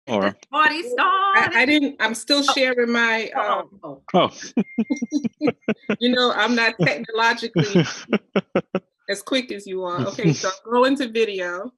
Or Party started. I didn't. I'm still sharing my. You know, I'm not technologically as quick as you are. Okay, so go into video.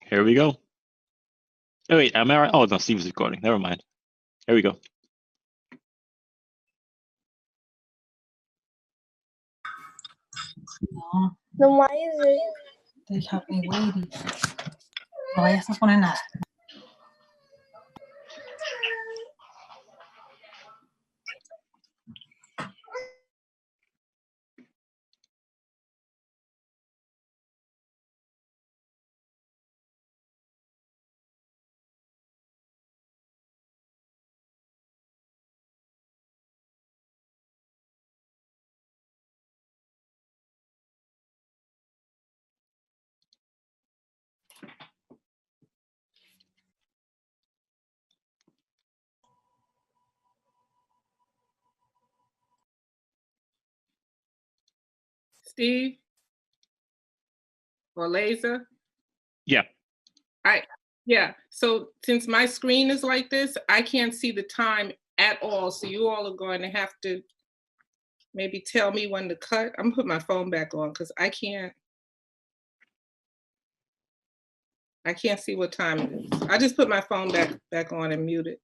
here we go. Oh wait, am I right? Oh no, Steve's recording. Never mind. Here we go. No, Then why is it? they have me waiting. No vayas a poner nada. Steve or Laser? Yeah. Yeah. So since my screen is like this, I can't see the time at all. So you all are going to have to maybe tell me when to cut. I'm gonna put my phone back on because I can't see what time it is. I just put my phone back on and mute it.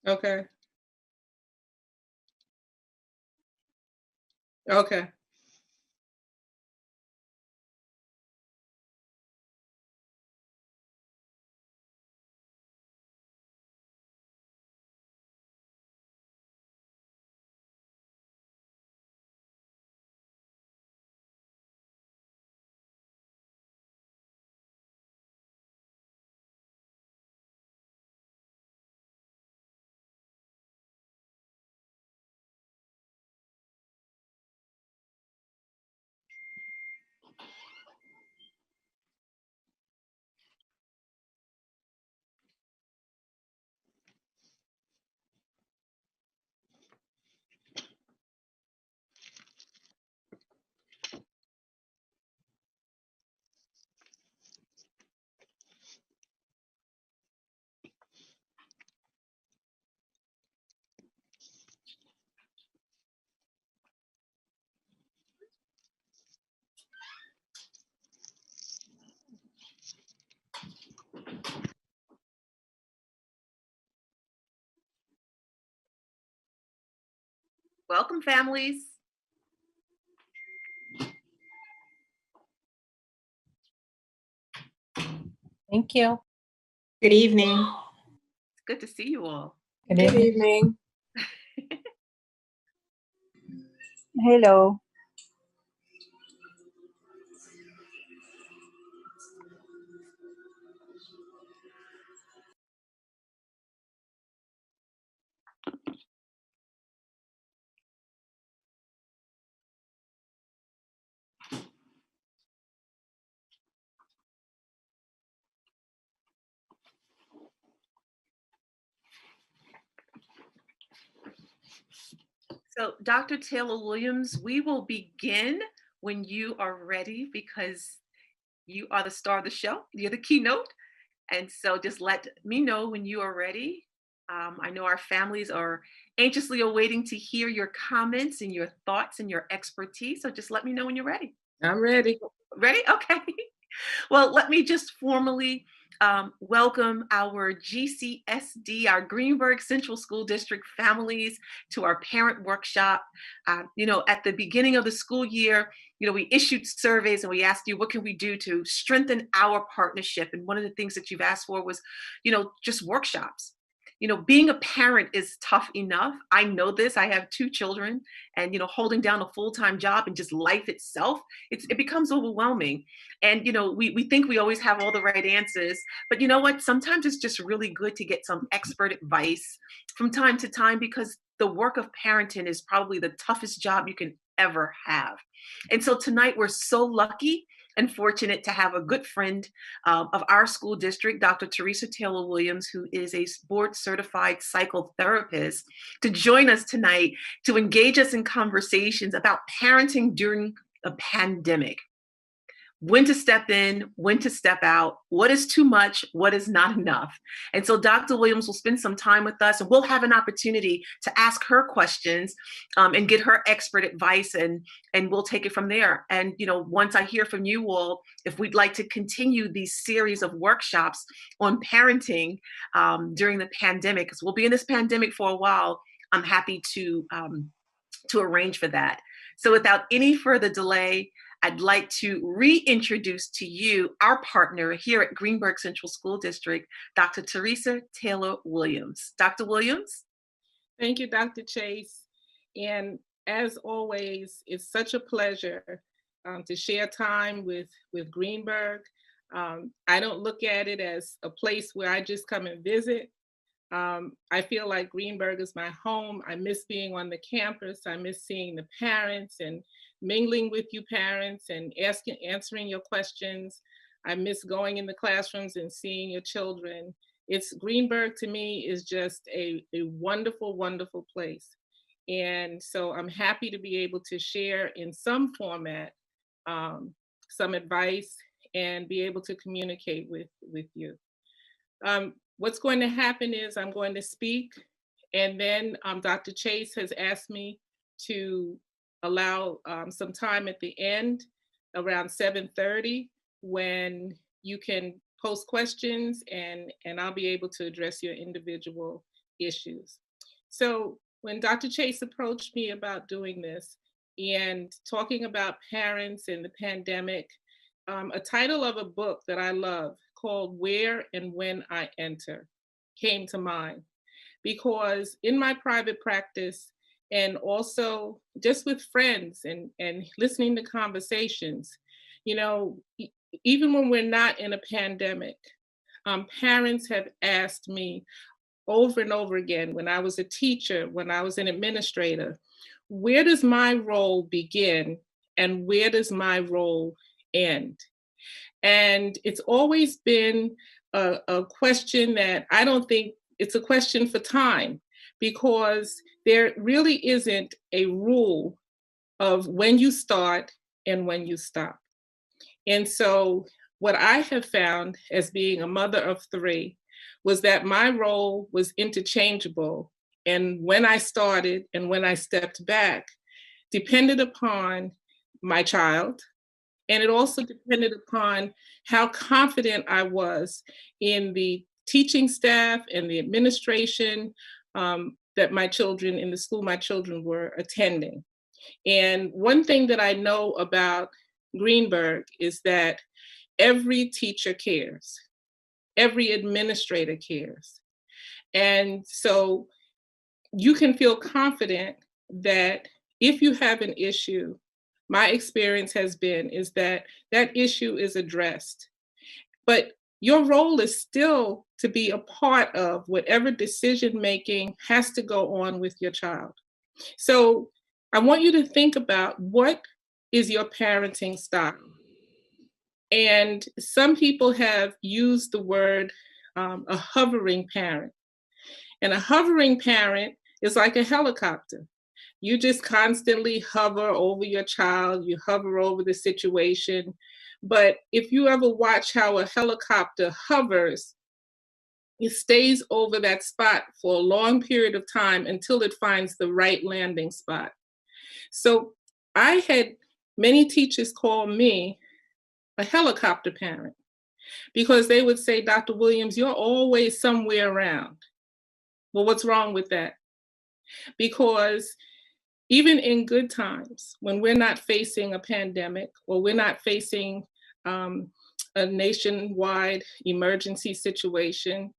Okay. Okay. Welcome, families. Thank you. Good evening. It's good to see you all. Good evening. Hello. So, Dr. Taylor Williams, we will begin when you are ready because you are the star of the show. You're the keynote. And so just let me know when you are ready. I know our families are anxiously awaiting to hear your comments and your thoughts and your expertise. So just let me know when you're ready. I'm ready. Ready? Okay. Well, let me just formally welcome our GCSD, our Greenburgh Central School District families to our parent workshop. At the beginning of the school year, we issued surveys and we asked you, what can we do to strengthen our partnership? And one of the things that you've asked for was, just workshops. Being a parent is tough enough. I know this. I have 2 children, and holding down a full-time job and just life itself, it becomes overwhelming. And we think we always have all the right answers, but you know what? Sometimes it's just really good to get some expert advice from time to time, because the work of parenting is probably the toughest job you can ever have. And so tonight we're so lucky and fortunate to have a good friend of our school district, Dr. Teresa Taylor-Williams, who is a board certified psychotherapist, to join us tonight to engage us in conversations about parenting during a pandemic. When to step in, when to step out, what is too much, what is not enough. And so Dr. Williams will spend some time with us, and we'll have an opportunity to ask her questions and get her expert advice, and we'll take it from there. And once I hear from you all, if we'd like to continue these series of workshops on parenting during the pandemic, because we'll be in this pandemic for a while, I'm happy to arrange for that. So without any further delay, I'd like to reintroduce to you our partner here at Greenburgh Central School District, Dr. Teresa Taylor-Williams. Dr. Williams? Thank you, Dr. Chase. And as always, it's such a pleasure to share time with Greenburgh. I don't look at it as a place where I just come and visit. I feel like Greenburgh is my home. I miss being on the campus. I miss seeing the parents and mingling with you parents and answering your questions. I miss going in the classrooms and seeing your children. Greenburgh to me is just a wonderful, wonderful place. And so I'm happy to be able to share in some format, some advice, and be able to communicate with you. What's going to happen is I'm going to speak, and then Dr. Chase has asked me to allow some time at the end around 7:30 when you can post questions, and I'll be able to address your individual issues. So when Dr. Chase approached me about doing this and talking about parents and the pandemic, a title of a book that I love called Where and When I Enter came to mind, because in my private practice and also just with friends and listening to conversations, even when we're not in a pandemic, parents have asked me over and over again, when I was a teacher, when I was an administrator, where does my role begin and where does my role end? And it's always been a question that I don't think it's a question for time, because there really isn't a rule of when you start and when you stop. And so what I have found as being a mother of 3 was that my role was interchangeable. And when I started and when I stepped back depended upon my child. And it also depended upon how confident I was in the teaching staff and the administration that my children in the school my children were attending. And one thing that I know about Greenburgh is that every teacher cares, every administrator cares. And so you can feel confident that if you have an issue, my experience has been is that that issue is addressed. But your role is still to be a part of whatever decision making has to go on with your child. So I want you to think about, what is your parenting style? And some people have used the word a hovering parent. And a hovering parent is like a helicopter. You just constantly hover over your child, you hover over the situation. But if you ever watch how a helicopter hovers, it stays over that spot for a long period of time until it finds the right landing spot. So I had many teachers call me a helicopter parent, because they would say, Dr. Williams, you're always somewhere around. Well, what's wrong with that? Because even in good times, when we're not facing a pandemic or we're not facing a nationwide emergency situation,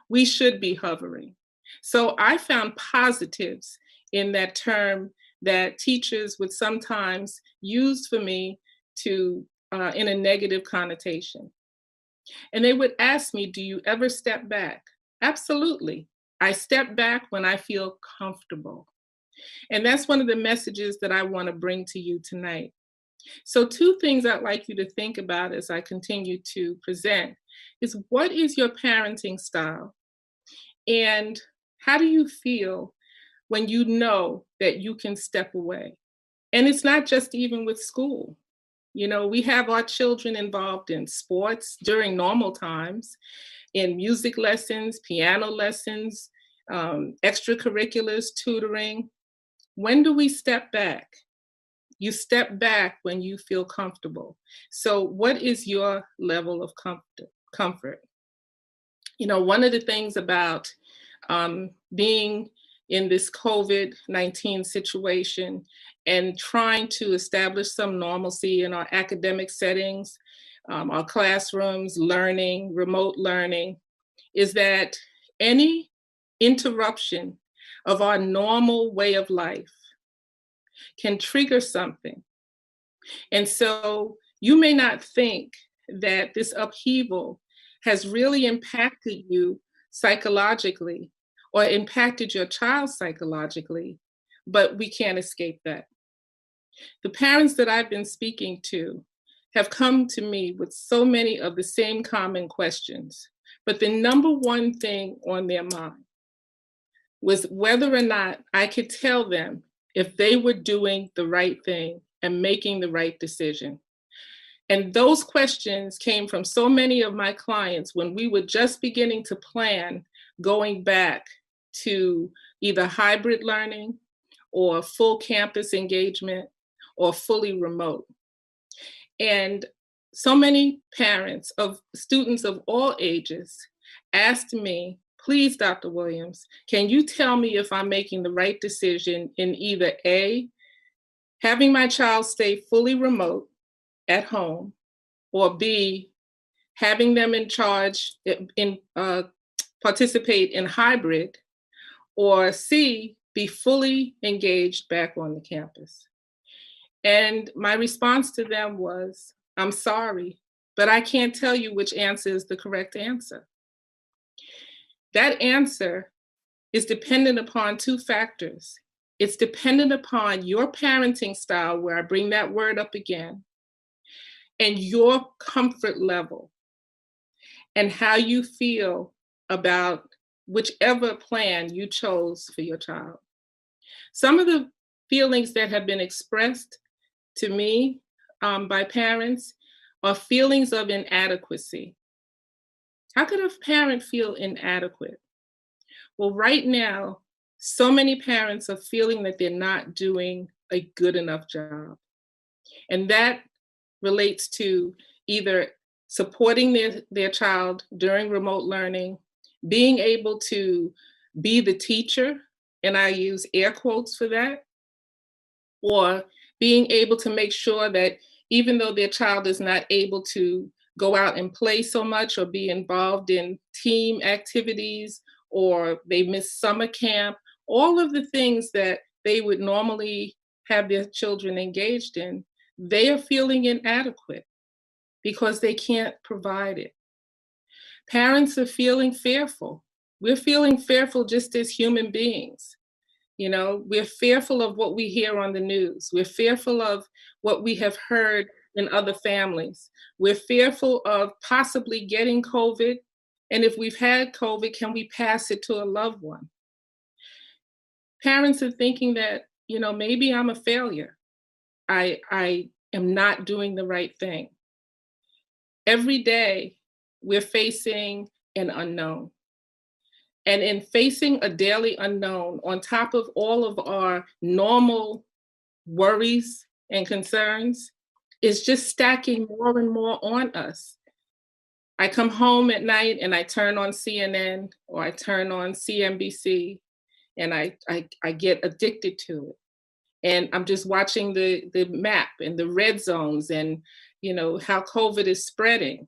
we should be hovering. So I found positives in that term that teachers would sometimes use for me to in a negative connotation. And they would ask me, do you ever step back? Absolutely. I step back when I feel comfortable. And that's one of the messages that I want to bring to you tonight. So 2 things I'd like you to think about as I continue to present is, what is your parenting style? And how do you feel when you know that you can step away? And it's not just even with school. You know, we have our children involved in sports during normal times, in music lessons, piano lessons, extracurriculars, tutoring. When do we step back? You step back when you feel comfortable. So what is your level of comfort? You know, one of the things about being in this COVID-19 situation and trying to establish some normalcy in our academic settings, our classrooms, learning, remote learning, is that any interruption of our normal way of life can trigger something. And so you may not think that this upheaval has really impacted you psychologically or impacted your child psychologically, but we can't escape that. The parents that I've been speaking to have come to me with so many of the same common questions, but the number one thing on their mind was whether or not I could tell them if they were doing the right thing and making the right decision. And those questions came from so many of my clients when we were just beginning to plan going back to either hybrid learning or full campus engagement or fully remote. And so many parents of students of all ages asked me, please, Dr. Williams, can you tell me if I'm making the right decision in either A, having my child stay fully remote at home, or B, having them in charge, participate in hybrid, or C, be fully engaged back on the campus. And my response to them was, I'm sorry, but I can't tell you which answer is the correct answer. That answer is dependent upon 2 factors. It's dependent upon your parenting style, where I bring that word up again, and your comfort level, and how you feel about whichever plan you chose for your child. Some of the feelings that have been expressed to me by parents are feelings of inadequacy. How could a parent feel inadequate? Well, right now, so many parents are feeling that they're not doing a good enough job. And that relates to either supporting their child during remote learning, being able to be the teacher, and I use air quotes for that, or being able to make sure that even though their child is not able to go out and play so much or be involved in team activities, or they miss summer camp, all of the things that they would normally have their children engaged in, they are feeling inadequate because they can't provide it. Parents are feeling fearful. We're feeling fearful just as human beings. You know, we're fearful of what we hear on the news. We're fearful of what we have heard in other families. We're fearful of possibly getting COVID. And if we've had COVID, can we pass it to a loved one? Parents are thinking that, you know, maybe I'm a failure. I am not doing the right thing. Every day, we're facing an unknown. And in facing a daily unknown, on top of all of our normal worries and concerns, is just stacking more and more on us. I come home at night and I turn on CNN or I turn on CNBC, and I get addicted to it. And I'm just watching the map and the red zones and, you know, how COVID is spreading.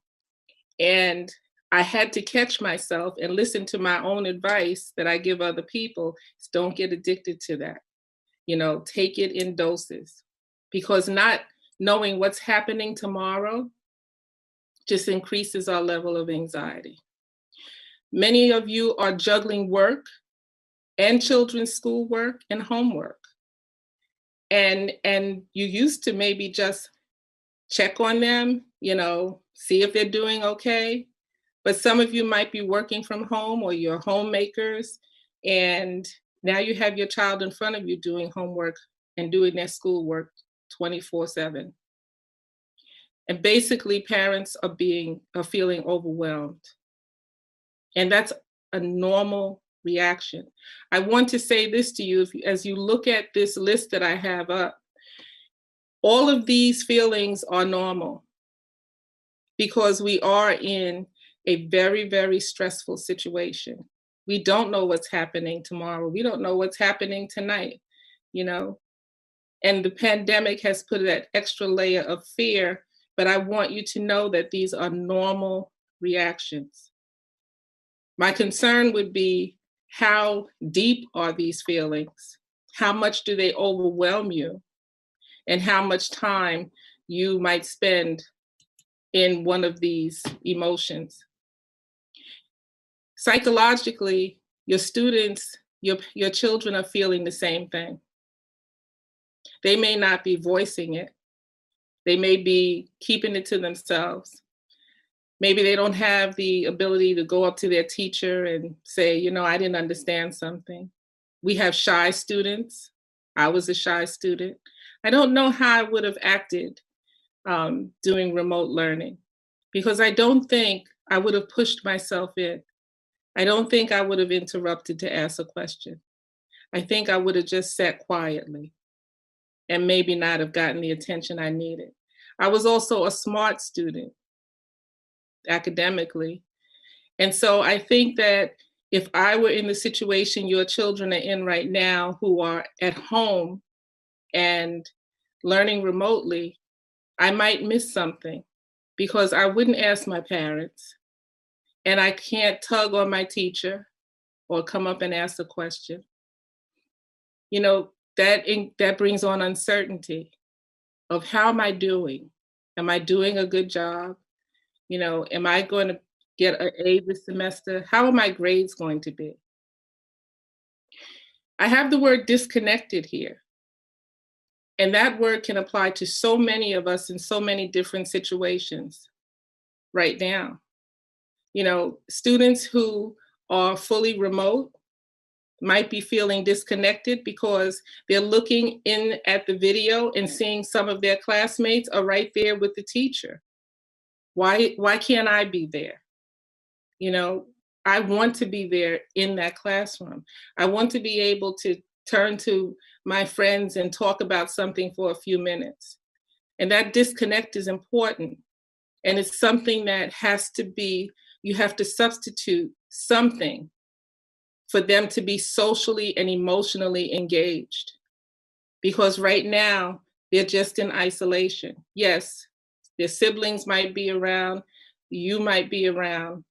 And I had to catch myself and listen to my own advice that I give other people. Is don't get addicted to that. You know, take it in doses, because not knowing what's happening tomorrow just increases our level of anxiety. Many of you are juggling work and children's schoolwork and homework. And you used to maybe just check on them, you know, see if they're doing okay. But some of you might be working from home or you're homemakers, and now you have your child in front of you doing homework and doing their schoolwork 24/7. And basically parents are feeling overwhelmed. And that's a normal reaction. I want to say this to you, as you look at this list that I have up, all of these feelings are normal because we are in a very, very stressful situation. We don't know what's happening tomorrow. We don't know what's happening tonight, you know? And the pandemic has put that extra layer of fear, but I want you to know that these are normal reactions. My concern would be, how deep are these feelings? How much do they overwhelm you? And how much time you might spend in one of these emotions. Psychologically, your students, your children are feeling the same thing. They may not be voicing it. They may be keeping it to themselves. Maybe they don't have the ability to go up to their teacher and say, you know, I didn't understand something. We have shy students. I was a shy student. I don't know how I would have acted doing remote learning, because I don't think I would have pushed myself in. I don't think I would have interrupted to ask a question. I think I would have just sat quietly and maybe not have gotten the attention I needed. I was also a smart student academically. And so I think that if I were in the situation your children are in right now, who are at home and learning remotely, I might miss something because I wouldn't ask my parents, and I can't tug on my teacher or come up and ask a question. You know, that brings on uncertainty of, how am I doing? Am I doing a good job? You know, am I going to get an A this semester? How are my grades going to be? I have the word disconnected here. And that word can apply to so many of us in so many different situations right now. You know, students who are fully remote might be feeling disconnected because they're looking in at the video and seeing some of their classmates are right there with the teacher. Why can't I be there? You know, I want to be there in that classroom. I want to be able to turn to my friends and talk about something for a few minutes. And that disconnect is important. And it's something that has to be, you have to substitute something for them to be socially and emotionally engaged. Because right now, they're just in isolation. Yes, their siblings might be around, you might be around,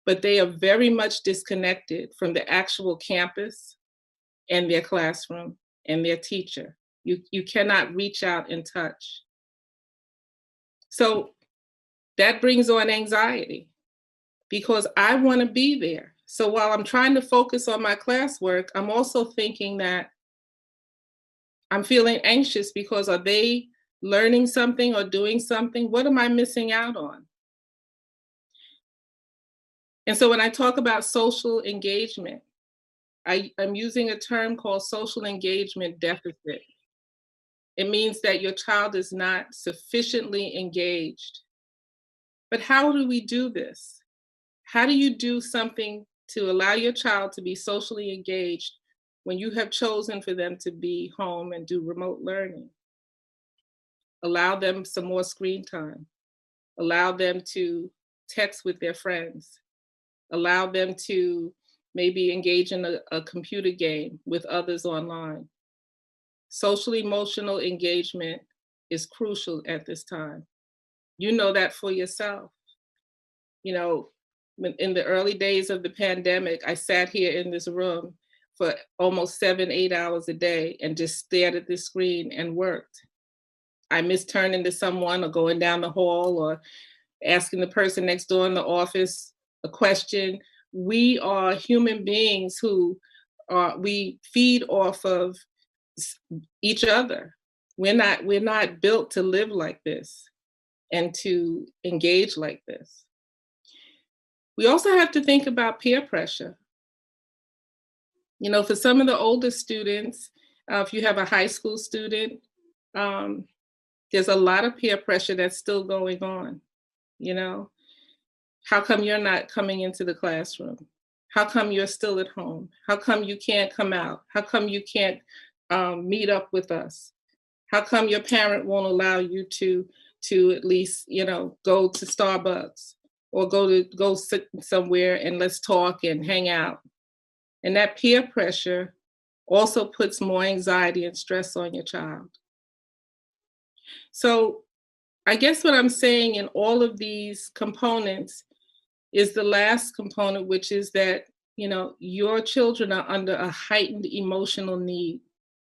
but they are very much disconnected from the actual campus and their classroom and their teacher. You cannot reach out and touch. So that brings on anxiety because I want to be there. So while I'm trying to focus on my classwork, I'm also thinking that I'm feeling anxious because, are they learning something or doing something? What am I missing out on? And so when I talk about social engagement, I'm using a term called social engagement deficit. It means that your child is not sufficiently engaged. But how do we do this? How do you do something to allow your child to be socially engaged when you have chosen for them to be home and do remote learning? Allow them some more screen time. Allow them to text with their friends. Allow them to maybe engage in a computer game with others online. Social emotional engagement is crucial at this time. You know that for yourself. You know, in the early days of the pandemic, I sat here in this room for almost 7-8 hours a day and just stared at the screen and worked. I miss turning to someone or going down the hall or asking the person next door in the office a question. We are human beings who we feed off of each other. We're not built to live like this and to engage like this. We also have to think about peer pressure. You know, for some of the older students, if you have a high school student, there's a lot of peer pressure that's still going on. You know, how come you're not coming into the classroom? How come you're still at home? How come you can't come out? How come you can't meet up with us? How come your parent won't allow you to at least, you know, go to Starbucks or go sit somewhere and let's talk and hang out? And that peer pressure also puts more anxiety and stress on your child. So I guess what I'm saying in all of these components is the last component, which is that, you know, your children are under a heightened emotional need.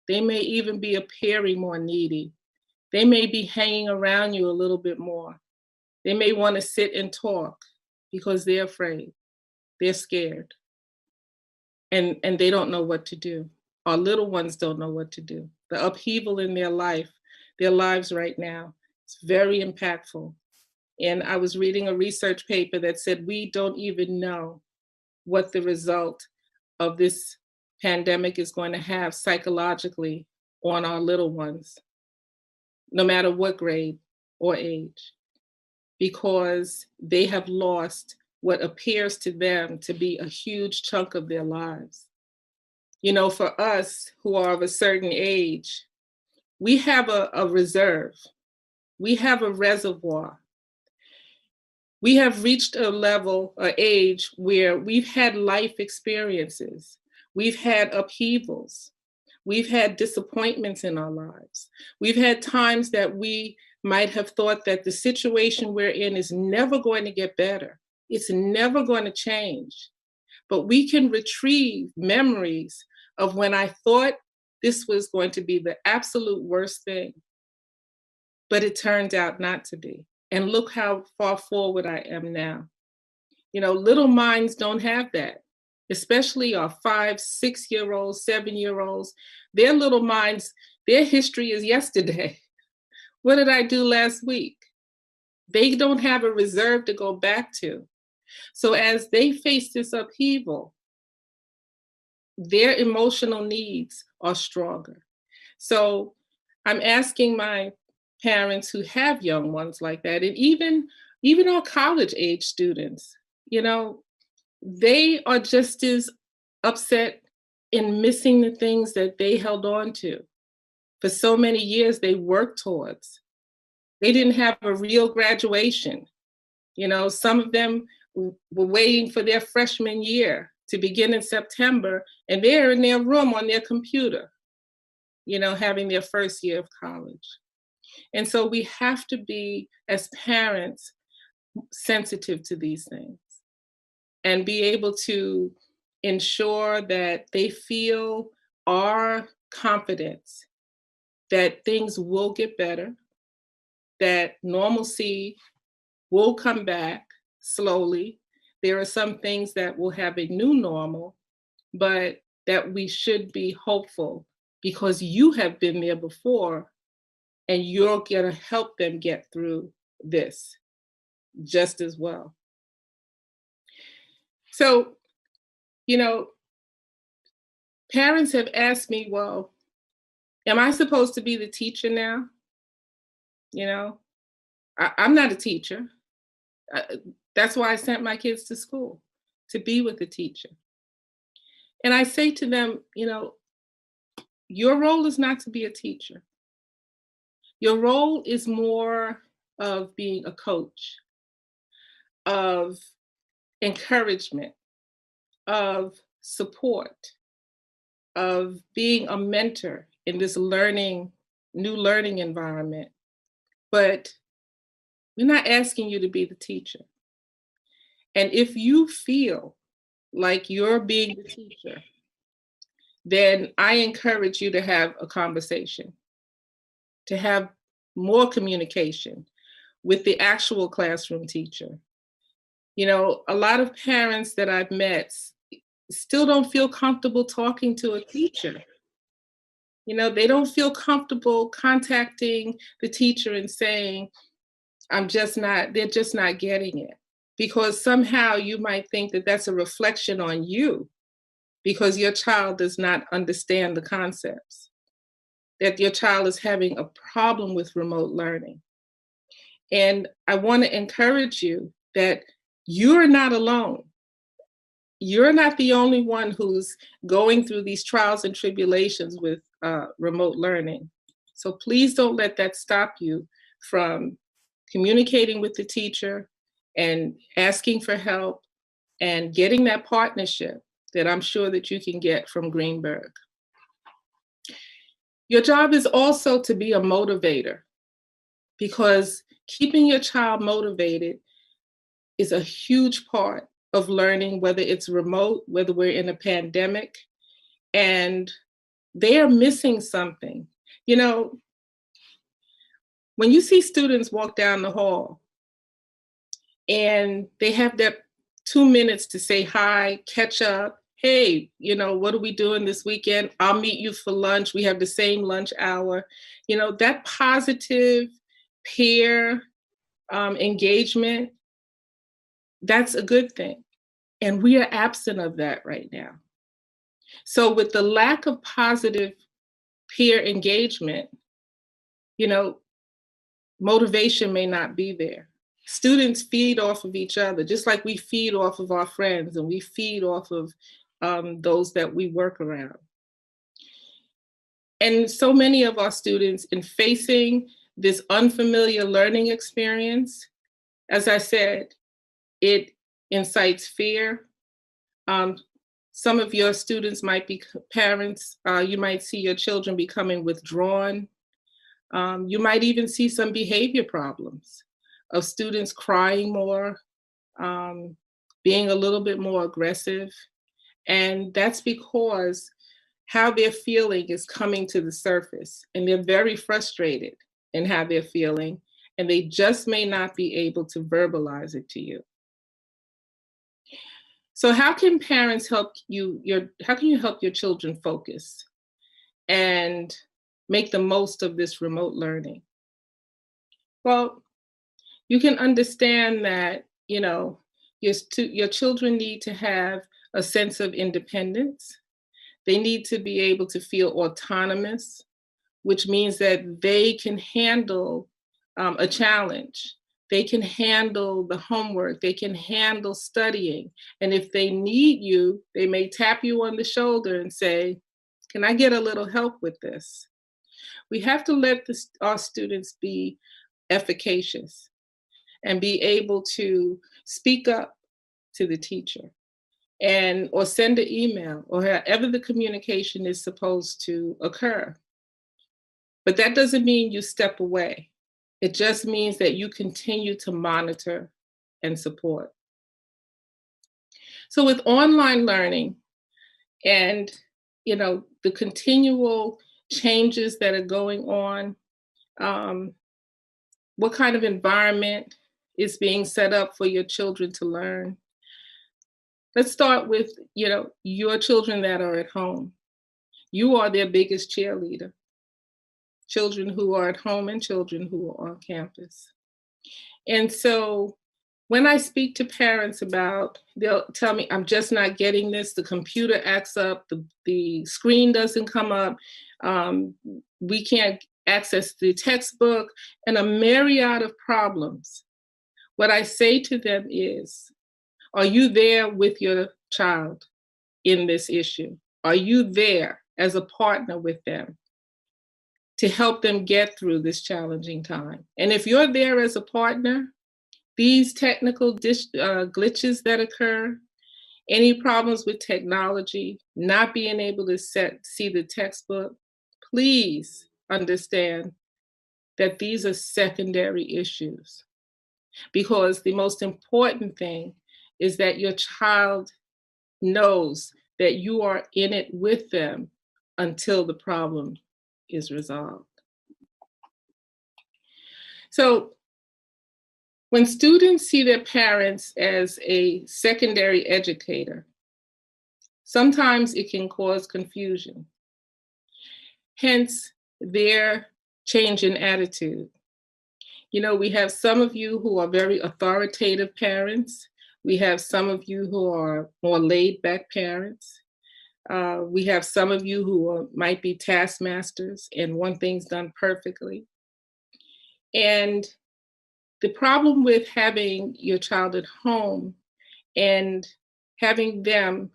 They may even be appearing more needy. They may be hanging around you a little bit more. They may want to sit and talk because they're afraid. They're scared. And they don't know what to do. Our little ones don't know what to do. The upheaval in their lives right now, it's very impactful. And I was reading a research paper that said we don't even know what the result of this pandemic is going to have psychologically on our little ones, no matter what grade or age, because they have lost what appears to them to be a huge chunk of their lives. You know, for us who are of a certain age, we have a reserve. We have a reservoir. We have reached a level, an age where we've had life experiences. We've had upheavals. We've had disappointments in our lives. We've had times that we might have thought that the situation we're in is never going to get better. It's never going to change. But we can retrieve memories of when I thought this was going to be the absolute worst thing, but it turned out not to be. And look how far forward I am now. You know, little minds don't have that, especially our 5, 6-year-olds, 7-year-olds. Their little minds, their history is yesterday. What did I do last week? They don't have a reserve to go back to. So as they face this upheaval, their emotional needs are stronger. So I'm asking my parents who have young ones like that, and even our college age students, you know, they are just as upset in missing the things that they held on to for so many years they worked towards. They didn't have a real graduation. You know, some of them were waiting for their freshman year to begin in September, and they're in their room on their computer, you know, having their first year of college. And so we have to be, as parents, sensitive to these things and be able to ensure that they feel our confidence that things will get better, that normalcy will come back slowly. There are some things that will have a new normal, but that we should be hopeful because you have been there before and you're going to help them get through this just as well. So, you know, parents have asked me, well, am I supposed to be the teacher now? You know, I'm not a teacher. That's why I sent my kids to school, to be with the teacher. And I say to them, you know, your role is not to be a teacher. Your role is more of being a coach, of encouragement, of support, of being a mentor in this new learning environment. But we're not asking you to be the teacher. And if you feel like you're being the teacher, then I encourage you to have a conversation, to have more communication with the actual classroom teacher. You know, a lot of parents that I've met still don't feel comfortable talking to a teacher. You know, they don't feel comfortable contacting the teacher and saying, they're just not getting it. Because somehow you might think that that's a reflection on you because your child does not understand the concepts, that your child is having a problem with remote learning. And I want to encourage you that you're not alone. You're not the only one who's going through these trials and tribulations with remote learning. So please don't let that stop you from communicating with the teacher and asking for help and getting that partnership that I'm sure that you can get from Greenburgh. Your job is also to be a motivator, because keeping your child motivated is a huge part of learning, whether it's remote, whether we're in a pandemic, and they are missing something. You know, when you see students walk down the hall and they have that 2 minutes to say hi, catch up, hey, you know, what are we doing this weekend? I'll meet you for lunch. We have the same lunch hour. You know, that positive peer engagement, that's a good thing. And we are absent of that right now. So with the lack of positive peer engagement, you know, motivation may not be there. Students feed off of each other, just like we feed off of our friends and we feed off of those that we work around. And so many of our students, in facing this unfamiliar learning experience, as I said, it incites fear. Some of your students might be parents. You might see your children becoming withdrawn. You might even see some behavior problems of students crying more, being a little bit more aggressive. And that's because how they're feeling is coming to the surface, and they're very frustrated in how they're feeling, and they just may not be able to verbalize it to you. So how can parents help you, how can you help your children focus and make the most of this remote learning? Well, you can understand that, you know, your children need to have a sense of independence. They need to be able to feel autonomous, which means that they can handle a challenge. They can handle the homework. They can handle studying. And if they need you, they may tap you on the shoulder and say, can I get a little help with this? We have to let our students be efficacious and be able to speak up to the teacher or send an email or however the communication is supposed to occur. But that doesn't mean you step away. It just means that you continue to monitor and support. So with online learning and, you know, the continual changes that are going on, what kind of environment is being set up for your children to learn? Let's start with, you know, your children that are at home. You are their biggest cheerleader. Children who are at home and children who are on campus. And so when I speak to parents about, they'll tell me, I'm just not getting this, the computer acts up, the screen doesn't come up, we can't access the textbook, and a myriad of problems. What I say to them is, are you there with your child in this issue? Are you there as a partner with them to help them get through this challenging time. And if you're there as a partner, these technical glitches that occur, any problems with technology, not being able to see the textbook, please understand that these are secondary issues, because the most important thing is that your child knows that you are in it with them until the problem is resolved. So when students see their parents as a secondary educator, sometimes it can cause confusion. Hence, their change in attitude. You know, we have some of you who are very authoritative parents. We have some of you who are more laid-back parents. We have some of you who might be taskmasters and want things done perfectly. And the problem with having your child at home and having them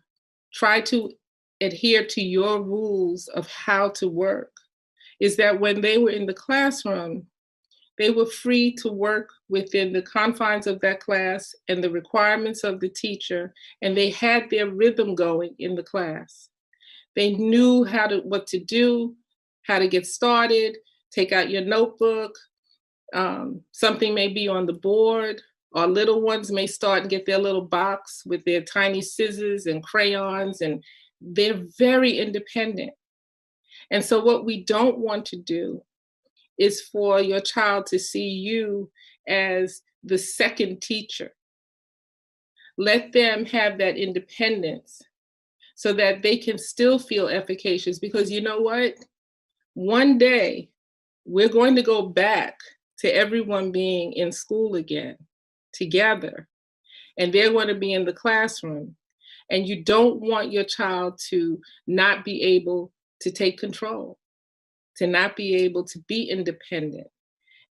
try to adhere to your rules of how to work is that when they were in the classroom, they were free to work within the confines of that class and the requirements of the teacher, and they had their rhythm going in the class. They knew what to do, how to get started, take out your notebook. Something may be on the board. Our little ones may start and get their little box with their tiny scissors and crayons, and they're very independent. And so what we don't want to do is for your child to see you as the second teacher. Let them have that independence so that they can still feel efficacious, because you know what? One day we're going to go back to everyone being in school again together, and they're going to be in the classroom. And you don't want your child to not be able to take control, to not be able to be independent,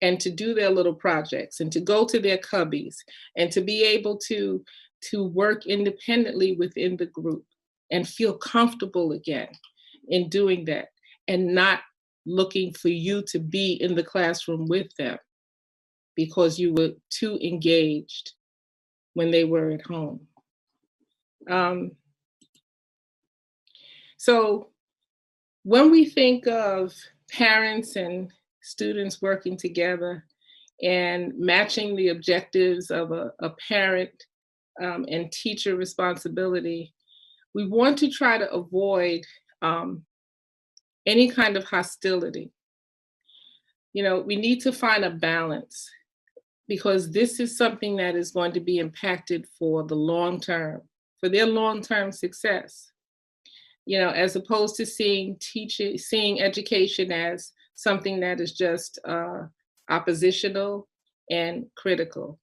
and to do their little projects, and to go to their cubbies, and to be able to work independently within the group and feel comfortable again in doing that, and not looking for you to be in the classroom with them because you were too engaged when they were at home. So when we think of parents and students working together and matching the objectives of a parent and teacher responsibility, we want to try to avoid any kind of hostility. You know, we need to find a balance, because this is something that is going to be impacted for the long term, for their long-term success. You know, as opposed to seeing education as something that is just oppositional and critical.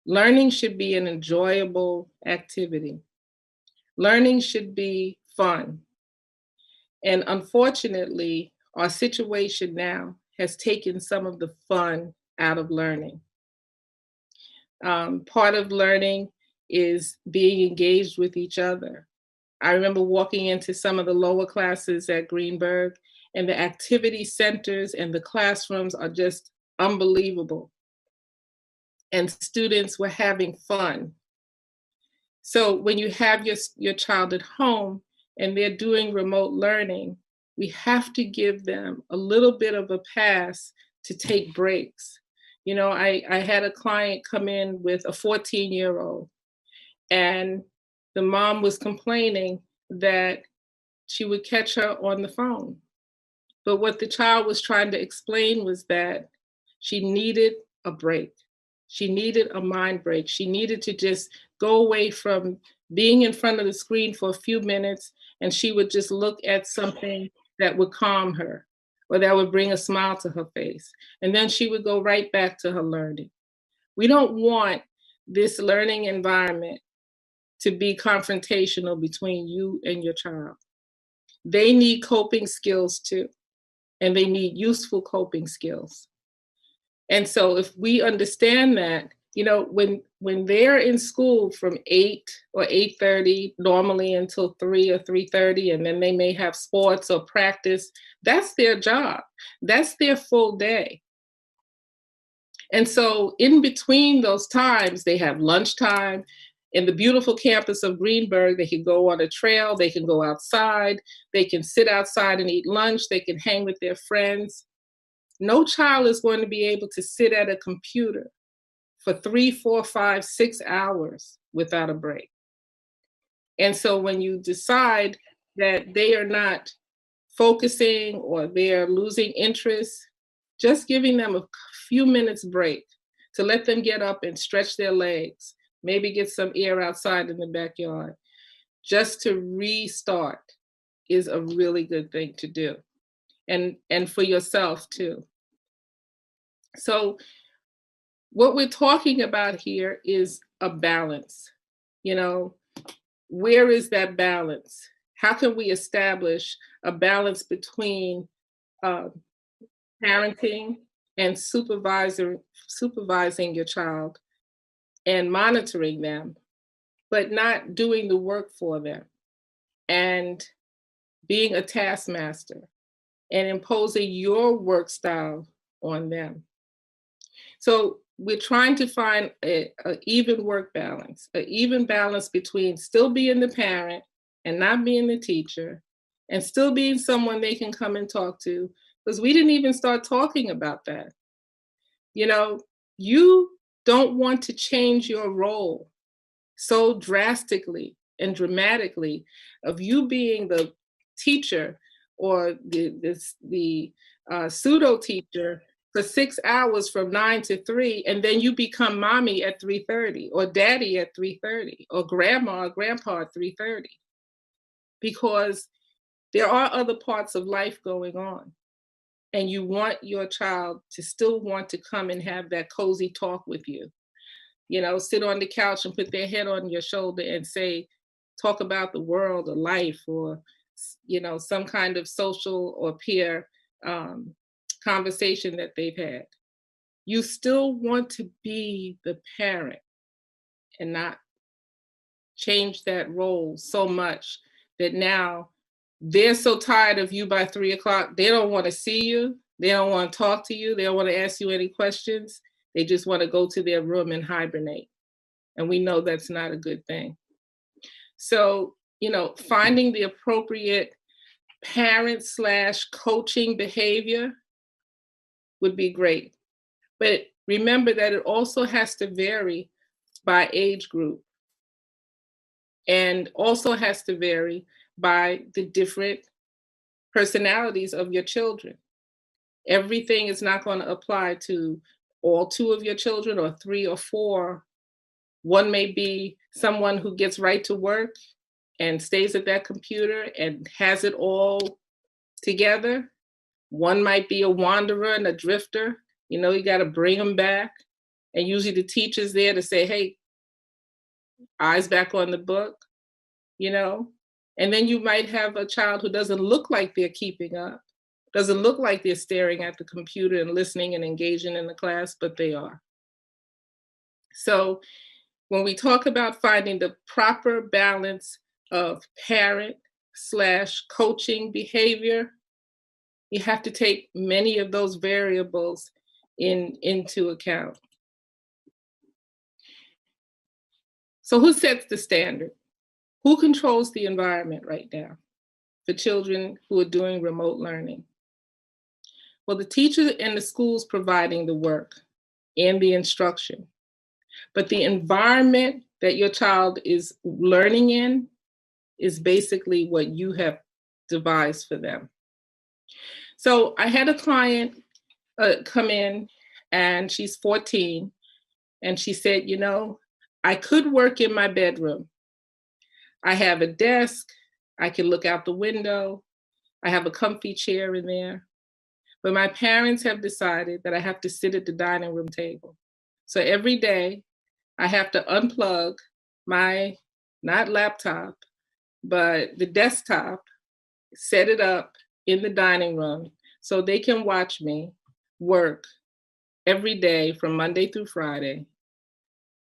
Learning should be an enjoyable activity. Learning should be fun. And unfortunately, our situation now has taken some of the fun out of learning. Part of learning is being engaged with each other. I remember walking into some of the lower classes at Greenburgh, and the activity centers and the classrooms are just unbelievable. And students were having fun. So when you have your child at home and they're doing remote learning, we have to give them a little bit of a pass to take breaks. You know, I had a client come in with a 14-year-old, and the mom was complaining that she would catch her on the phone. But what the child was trying to explain was that she needed a break. She needed a mind break. She needed to just go away from being in front of the screen for a few minutes, and she would just look at something that would calm her, or that would bring a smile to her face. And then she would go right back to her learning. We don't want this learning environment to be confrontational between you and your child. They need coping skills too, and they need useful coping skills. And so if we understand that, when they're in school from 8 or 8:30, normally until 3 or 3:30, and then they may have sports or practice, that's their job. That's their full day. And so in between those times, they have lunchtime. In the beautiful campus of Greenburgh, they can go on a trail, they can go outside, they can sit outside and eat lunch, they can hang with their friends. No child is going to be able to sit at a computer for 3, 4, 5, 6 hours without a break. And so when you decide that they are not focusing or they're losing interest, just giving them a few minutes break to let them get up and stretch their legs, maybe get some air outside in the backyard, just to restart is a really good thing to do. And for yourself too. So what we're talking about here is a balance. Where is that balance? How can we establish a balance between parenting and supervising your child and monitoring them, but not doing the work for them and being a taskmaster and imposing your work style on them? So we're trying to find an even work balance, an even balance between still being the parent and not being the teacher, and still being someone they can come and talk to, because we didn't even start talking about that. You don't want to change your role so drastically and dramatically of you being the teacher or the pseudo teacher for 6 hours from 9 to 3, and then you become mommy at 3:30 or daddy at 3:30 or grandma or grandpa at 3:30, because there are other parts of life going on. And you want your child to still want to come and have that cozy talk with you. Sit on the couch and put their head on your shoulder and talk about the world or life or, some kind of social or peer conversation that they've had. You still want to be the parent and not change that role so much that now they're so tired of you by 3 o'clock, they don't want to see you. They don't want to talk to you. They don't want to ask you any questions. They just want to go to their room and hibernate. And we know that's not a good thing. So, finding the appropriate parent/coaching behavior would be great. But remember that it also has to vary by age group and also has to vary by the different personalities of your children. Everything is not going to apply to all 2 of your children or 3 or 4. One may be someone who gets right to work and stays at that computer and has it all together. One might be a wanderer and a drifter. You got to bring them back. And usually the teacher's there to say, hey, eyes back on the book, And then you might have a child who doesn't look like they're keeping up, doesn't look like they're staring at the computer and listening and engaging in the class, but they are. So when we talk about finding the proper balance of parent/coaching behavior, you have to take many of those variables into account. So who sets the standard? Who controls the environment right now for children who are doing remote learning? Well, the teacher and the schools providing the work and the instruction, but the environment that your child is learning in is basically what you have devised for them. So I had a client come in, and she's 14, and she said, I could work in my bedroom. I have a desk, I can look out the window, I have a comfy chair in there, but my parents have decided that I have to sit at the dining room table. So every day I have to unplug my, not laptop, but the desktop, set it up in the dining room so they can watch me work every day from Monday through Friday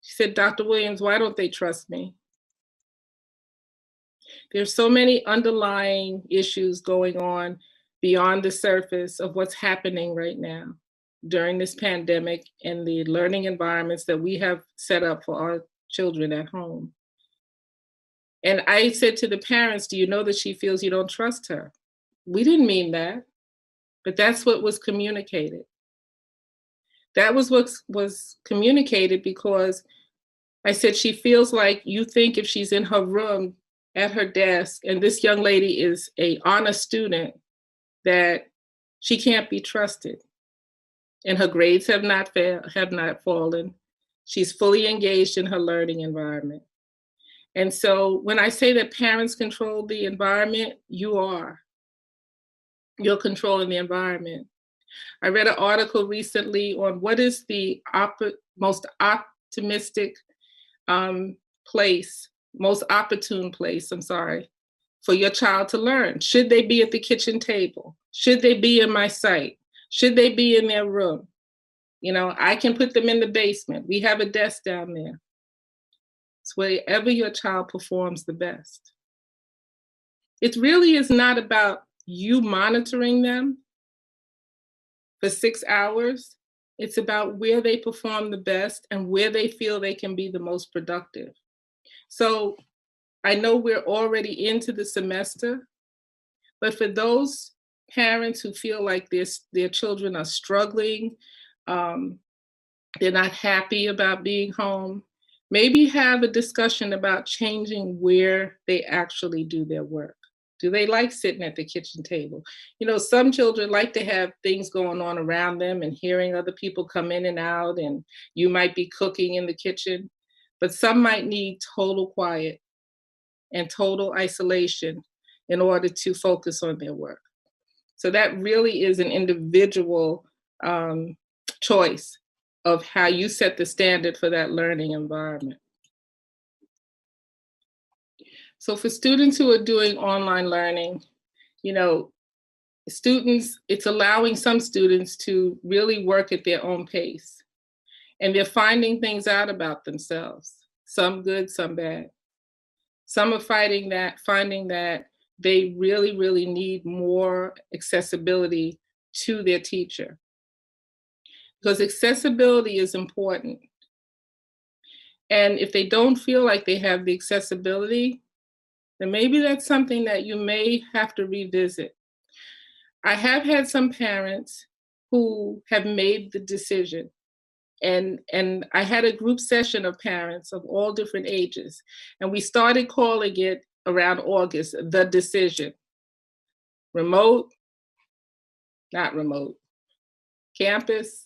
She said, Dr. Williams, why don't they trust me? There's so many underlying issues going on beyond the surface of what's happening right now during this pandemic and the learning environments that we have set up for our children at home. And I said to the parents, do you know that she feels you don't trust her? We didn't mean that, but that's what was communicated. That was what was communicated because I said, she feels like you think if she's in her room at her desk and this young lady is an honest student, that she can't be trusted. And her grades have not fallen. She's fully engaged in her learning environment. And so when I say that parents control the environment, you are. You're controlling the environment. I read an article recently on what is the most optimistic most opportune place, for your child to learn. Should they be at the kitchen table? Should they be in my sight? Should they be in their room? You know, I can put them in the basement. We have a desk down there. It's wherever your child performs the best. It really is not about you monitoring them for 6 hours. It's about where they perform the best and where they feel they can be the most productive. So I know we're already into the semester, but for those parents who feel like their children are struggling, they're not happy about being home, maybe have a discussion about changing where they actually do their work. Do they like sitting at the kitchen table? You know, some children like to have things going on around them and hearing other people come in and out, and you might be cooking in the kitchen, but some might need total quiet and total isolation in order to focus on their work. So that really is an individual choice of how you set the standard for that learning environment. So for students who are doing online learning, you know, it's allowing some students to really work at their own pace. And they're finding things out about themselves, some good, some bad. Some are finding that they really, really need more accessibility to their teacher. Because accessibility is important. And if they don't feel like they have the accessibility, then maybe that's something that you may have to revisit. I have had some parents who have made the decision. And I had a group session of parents of all different ages. And we started calling it around August, the decision. Remote, not remote. Campus,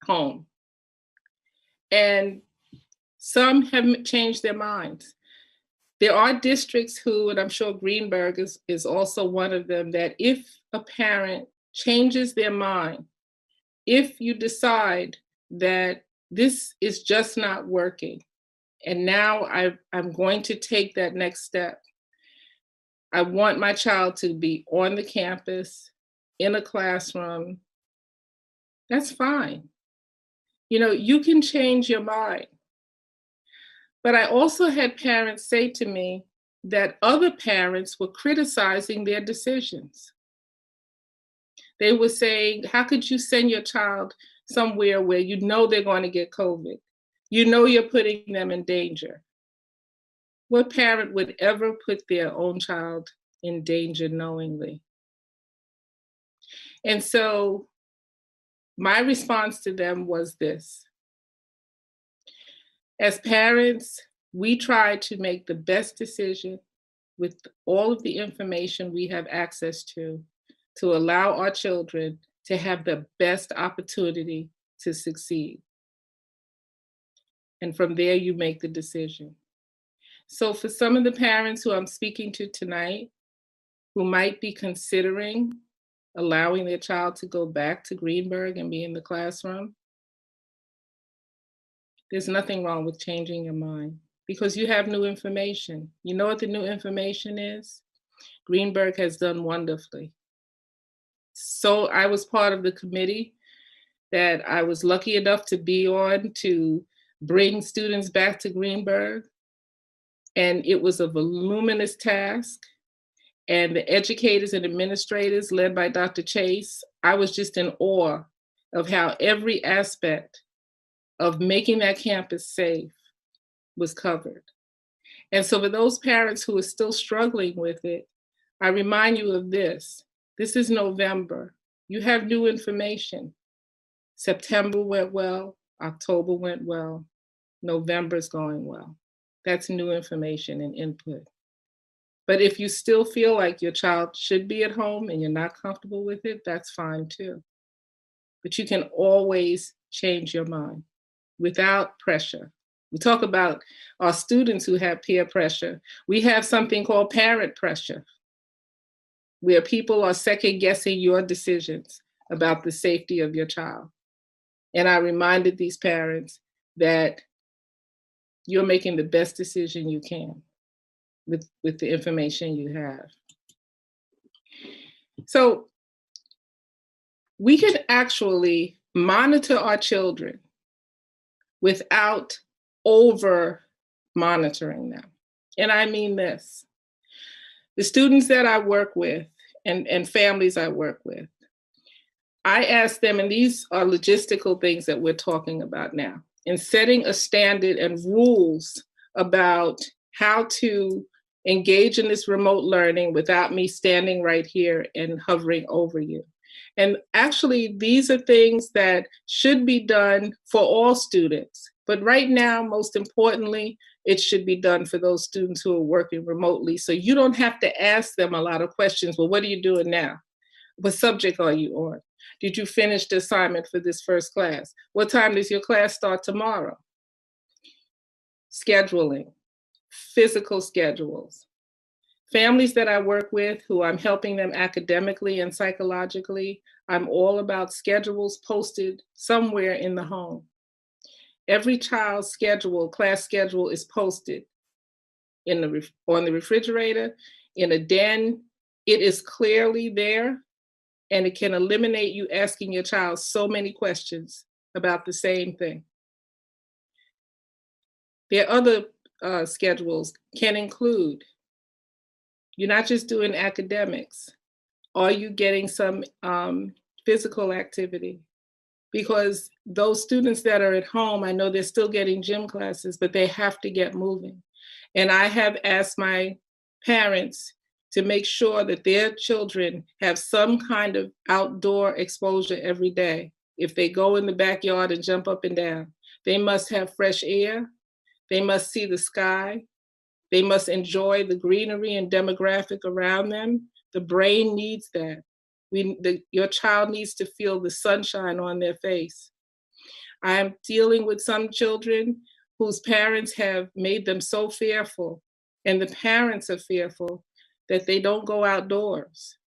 home. And some have changed their minds. There are districts who, and I'm sure Greenburgh is also one of them, that if a parent changes their mind, if you decide that this is just not working, and now I'm going to take that next step, I want my child to be on the campus, in a classroom, that's fine. You know, you can change your mind. But I also had parents say to me that other parents were criticizing their decisions. They were saying, how could you send your child somewhere where you know they're going to get COVID? You know you're putting them in danger. What parent would ever put their own child in danger knowingly? And so my response to them was this. As parents, we try to make the best decision with all of the information we have access to allow our children to have the best opportunity to succeed. And from there, you make the decision. So for some of the parents who I'm speaking to tonight, who might be considering allowing their child to go back to Greenburgh and be in the classroom, there's nothing wrong with changing your mind because you have new information. You know what the new information is? Greenburgh has done wonderfully. So I was part of the committee that I was lucky enough to be on to bring students back to Greenburgh. And it was a voluminous task. And the educators and administrators led by Dr. Chase, I was just in awe of how every aspect of making that campus safe was covered. And so for those parents who are still struggling with it, I remind you of this. This is November. You have new information. September went well, October went well, November's going well. That's new information and input. But if you still feel like your child should be at home and you're not comfortable with it, that's fine too. But you can always change your mind without pressure. We talk about our students who have peer pressure. We have something called parent pressure, where people are second guessing your decisions about the safety of your child. And I reminded these parents that you're making the best decision you can with the information you have. So we can actually monitor our children without over monitoring them. And I mean this. The students that I work with and families I work with, I ask them, and these are logistical things that we're talking about now, in setting a standard and rules about how to engage in this remote learning without me standing right here and hovering over you. And actually, these are things that should be done for all students. But right now, most importantly, it should be done for those students who are working remotely. So you don't have to ask them a lot of questions. Well, what are you doing now? What subject are you on? Did you finish the assignment for this first class? What time does your class start tomorrow? Scheduling, physical schedules. Families that I work with who I'm helping them academically and psychologically, I'm all about schedules posted somewhere in the home. Every child's schedule, class schedule, is posted on the refrigerator, in a den. It is clearly there, and it can eliminate you asking your child so many questions about the same thing. Their other schedules can include, you're not just doing academics. Are you getting some physical activity? Because those students that are at home, I know they're still getting gym classes, but they have to get moving. And I have asked my parents to make sure that their children have some kind of outdoor exposure every day. If they go in the backyard and jump up and down, they must have fresh air. They must see the sky. They must enjoy the greenery and demographic around them. The brain needs that. Your child needs to feel the sunshine on their face. I'm dealing with some children whose parents have made them so fearful, and the parents are fearful that they don't go outdoors.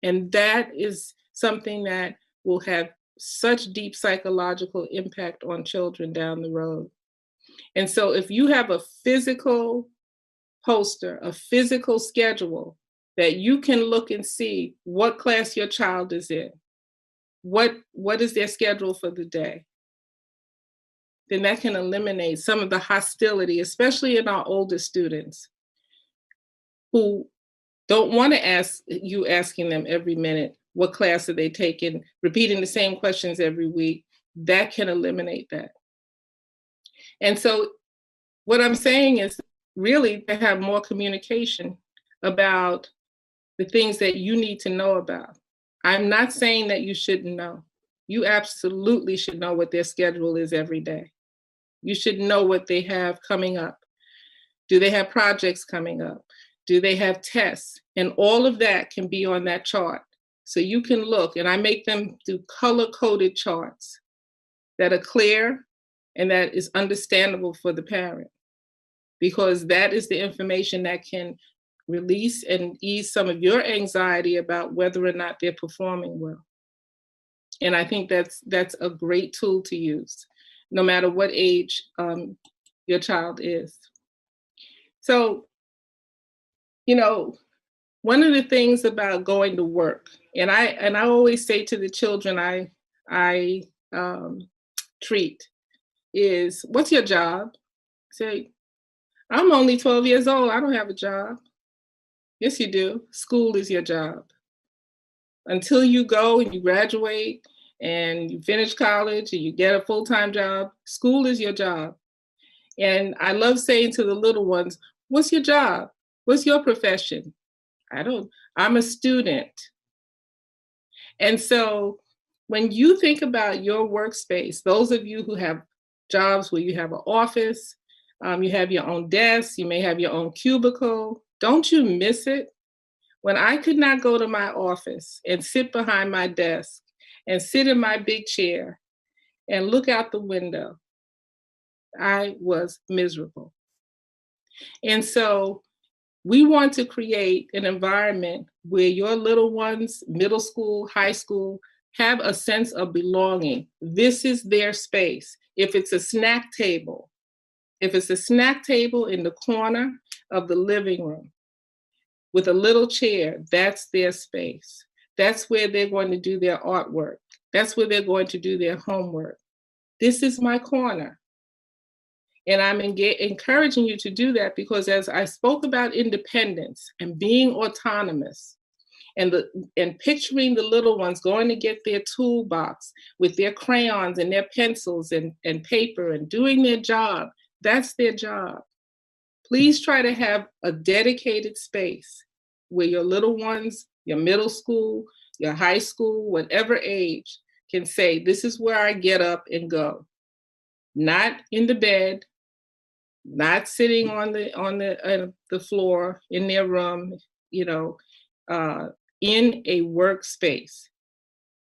And that is something that will have such deep psychological impact on children down the road. And so if you have a physical poster, a physical schedule that you can look and see what class your child is in, what is their schedule for the day, then that can eliminate some of the hostility, especially in our older students who don't want to ask you asking them every minute, what class are they taking, repeating the same questions every week. That can eliminate that. And so what I'm saying is really to have more communication about the things that you need to know about. I'm not saying that you shouldn't know. You absolutely should know what their schedule is every day. You should know what they have coming up. Do they have projects coming up? Do they have tests? And all of that can be on that chart. So you can look, and I make them do color-coded charts that are clear and that is understandable for the parent, because that is the information that can release and ease some of your anxiety about whether or not they're performing well. And I think that's a great tool to use, no matter what age your child is. So, one of the things about going to work, and I always say to the children I treat, is, what's your job? Say, I'm only 12 years old. I don't have a job. Yes, you do. School is your job. Until you go and you graduate and you finish college and you get a full-time job, school is your job. And I love saying to the little ones, what's your job? What's your profession? I'm a student. And so when you think about your workspace, those of you who have jobs where you have an office, you have your own desk, you may have your own cubicle, don't you miss it? When I could not go to my office and sit behind my desk and sit in my big chair and look out the window, I was miserable. And so we want to create an environment where your little ones, middle school, high school, have a sense of belonging. This is their space. If it's a snack table in the corner of the living room with a little chair, that's their space. That's where they're going to do their artwork. That's where they're going to do their homework. This is my corner. And I'm encouraging you to do that because as I spoke about independence and being autonomous and picturing the little ones going to get their toolbox with their crayons and their pencils and paper and doing their job, that's their job. Please try to have a dedicated space where your little ones, your middle school, your high school, whatever age, can say, this is where I get up and go. Not in the bed, not sitting on the floor in their room, in a workspace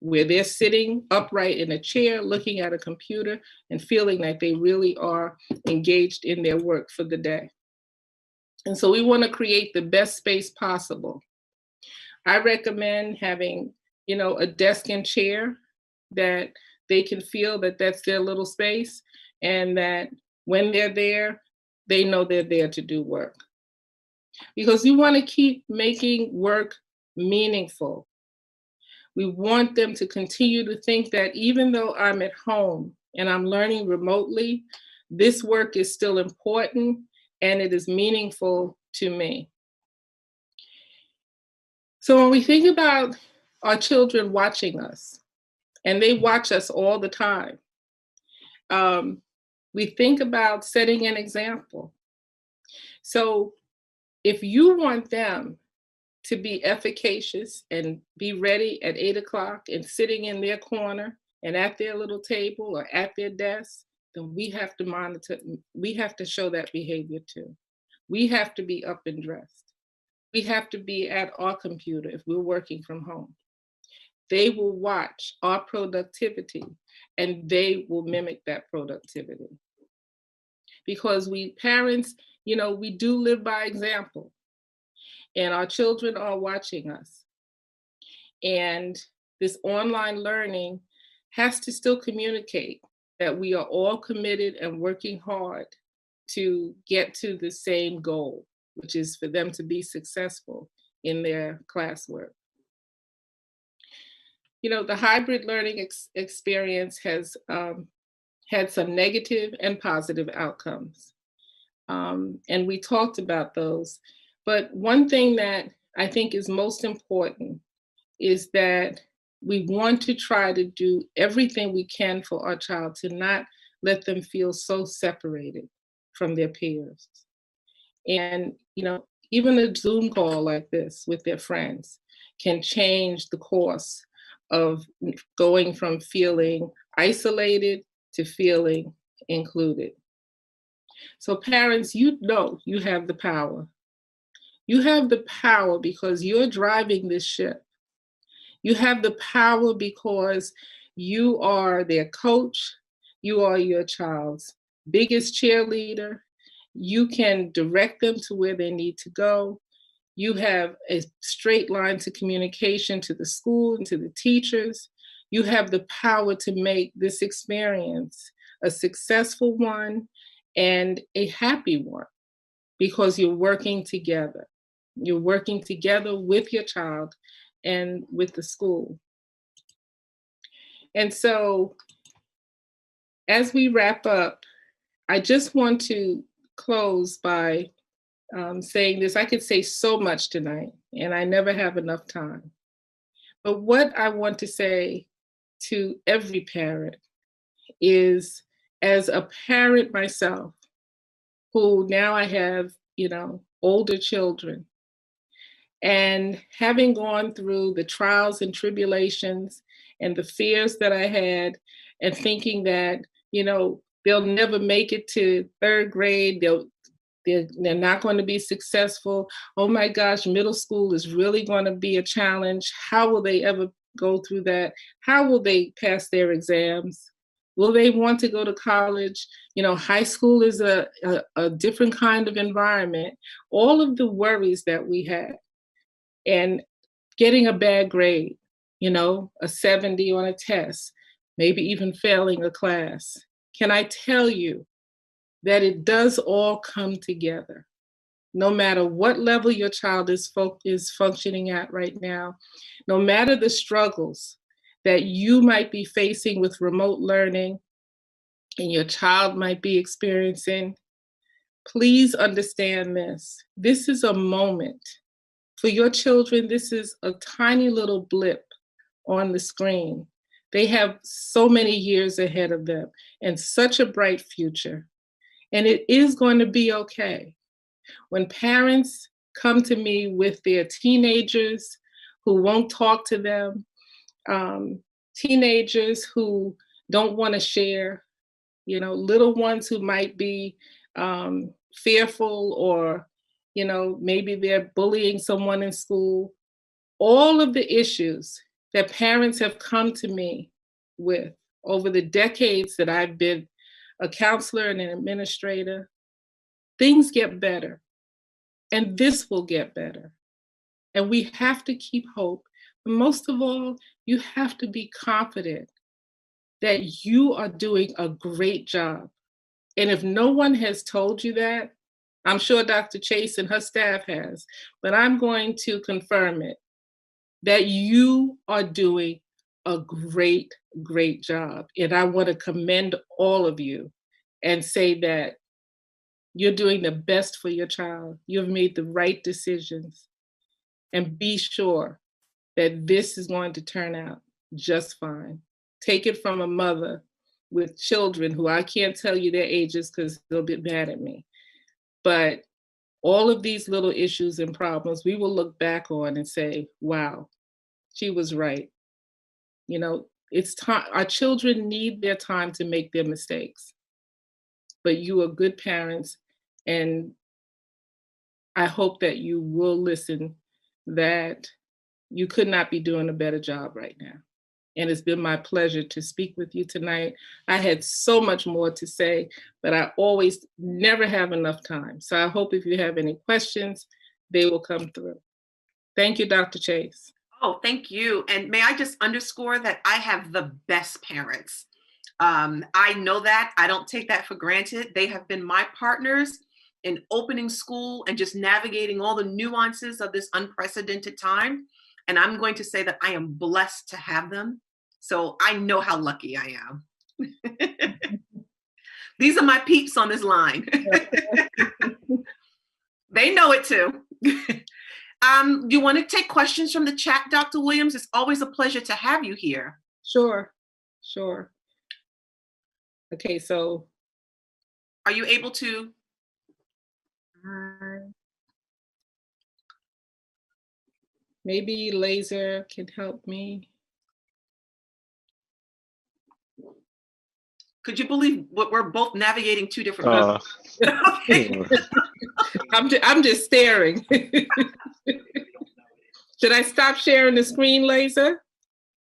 where they're sitting upright in a chair, looking at a computer and feeling like they really are engaged in their work for the day. And so we want to create the best space possible. I recommend having, a desk and chair that they can feel that that's their little space and that when they're there, they know they're there to do work. Because we want to keep making work meaningful. We want them to continue to think that even though I'm at home and I'm learning remotely, this work is still important and it is meaningful to me. So when we think about our children watching us, and they watch us all the time, we think about setting an example. So if you want them to be efficacious and be ready at 8 o'clock and sitting in their corner and at their little table or at their desk, then we have to monitor, we have to show that behavior too. We have to be up and dressed. We have to be at our computer if we're working from home. They will watch our productivity and they will mimic that productivity. Because we parents, we do live by example. And our children are watching us. And this online learning has to still communicate that we are all committed and working hard to get to the same goal, which is for them to be successful in their classwork. The hybrid learning experience has had some negative and positive outcomes. And we talked about those. But one thing that I think is most important is that we want to try to do everything we can for our child to not let them feel so separated from their peers. And, even a Zoom call like this with their friends can change the course of going from feeling isolated to feeling included. So parents, you have the power. You have the power because you're driving this ship. You have the power because you are their coach. You are your child's biggest cheerleader. You can direct them to where they need to go. You have a straight line to communication to the school and to the teachers. You have the power to make this experience a successful one and a happy one because you're working together. You're working together with your child and with the school. And so as we wrap up, I just want to close by saying this. I could say so much tonight, and I never have enough time. But what I want to say to every parent is, as a parent myself, who now I have, older children, and having gone through the trials and tribulations and the fears that I had, and thinking that, they'll never make it to third grade, they're not going to be successful. Oh my gosh, middle school is really going to be a challenge. How will they ever go through that? How will they pass their exams? Will they want to go to college? High school is a different kind of environment. All of the worries that we had, and getting a bad grade, a 70 on a test, maybe even failing a class. Can I tell you that it does all come together? No matter what level your child is functioning at right now, no matter the struggles that you might be facing with remote learning and your child might be experiencing, please understand this. This is a moment. For your children, this is a tiny little blip on the screen. They have so many years ahead of them and such a bright future. And it is going to be okay. When parents come to me with their teenagers who won't talk to them, teenagers who don't want to share, little ones who might be fearful, or, maybe they're bullying someone in school, all of the issues that parents have come to me with over the decades that I've been a counselor and an administrator, things get better. And this will get better. And we have to keep hope. But most of all, you have to be confident that you are doing a great job. And if no one has told you that, I'm sure Dr. Chase and her staff has, but I'm going to confirm it, that you are doing a great, great job. And I want to commend all of you and say that you're doing the best for your child. You've made the right decisions. And be sure that this is going to turn out just fine. Take it from a mother with children who I can't tell you their ages because they'll be mad at me. But all of these little issues and problems, we will look back on and say, wow, she was right. It's time. Our children need their time to make their mistakes. But you are good parents, and I hope that you will listen, that you could not be doing a better job right now. And it's been my pleasure to speak with you tonight. I had so much more to say, but I always never have enough time. So I hope if you have any questions, they will come through. Thank you, Dr. Chase. Oh, thank you. And may I just underscore that I have the best parents. I know that. I don't take that for granted. They have been my partners in opening school and just navigating all the nuances of this unprecedented time. And I'm going to say that I am blessed to have them. So I know how lucky I am. These are my peeps on this line. They know it too. Do you want to take questions from the chat, Dr. Williams? It's always a pleasure to have you here. Sure. Okay, so. Are you able to? Maybe Laser can help me. Could you believe what we're both navigating two different Okay. I'm just staring. Should I stop sharing the screen, Laser?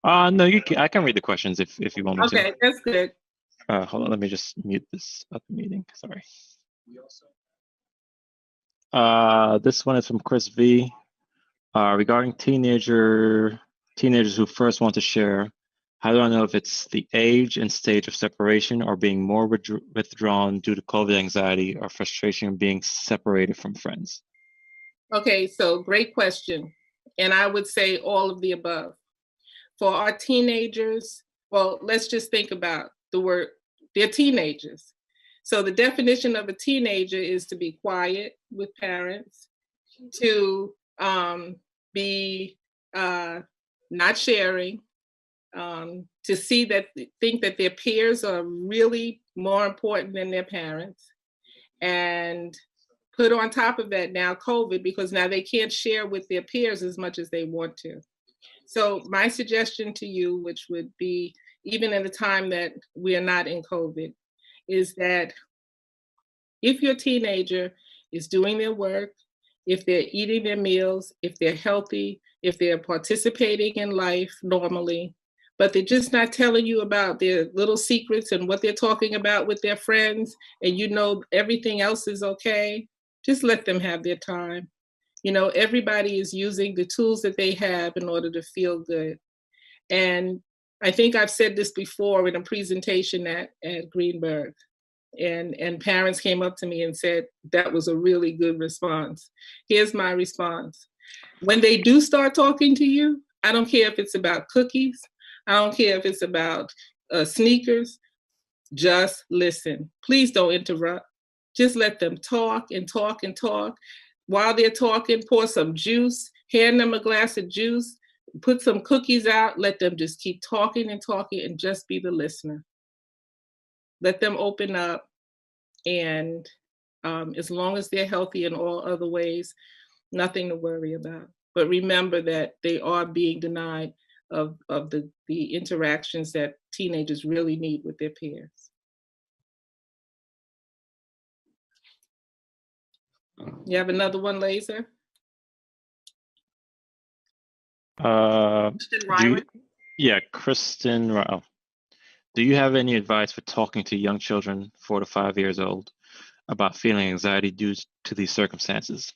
No, you can. I can read the questions if you want me to. Okay, that's good. Hold on, let me just mute this at the meeting. Sorry. This one is from Chris V. Regarding teenagers who first want to share, how do I know if it's the age and stage of separation or being more withdrawn due to COVID anxiety or frustration of being separated from friends? Okay, so great question. And I would say all of the above. For our teenagers, well, let's just think about the they're teenagers. So the definition of a teenager is to be quiet with parents, to be not sharing, to think that their peers are really more important than their parents, and put on top of that now COVID, because now they can't share with their peers as much as they want to. So my suggestion to you, which would be even in the time that we are not in COVID, is that if your teenager is doing their work, if they're eating their meals, if they're healthy, if they're participating in life normally, but they're just not telling you about their little secrets and what they're talking about with their friends, and you know everything else is okay, just let them have their time. You know, everybody is using the tools that they have in order to feel good. And I think I've said this before in a presentation at Greenburgh, and parents came up to me and said, that was a really good response. Here's my response. When they do start talking to you, I don't care if it's about cookies, I don't care if it's about sneakers, just listen. Please don't interrupt. Just let them talk and talk and talk. While they're talking, pour some juice, hand them a glass of juice, put some cookies out, let them just keep talking and talking and just be the listener. Let them open up, and as long as they're healthy in all other ways, nothing to worry about. But remember that they are being denied of the interactions that teenagers really need with their peers. You have another one, Laser? Kristen Rao. Do you have any advice for talking to young children, 4 to 5 years old, about feeling anxiety due to these circumstances,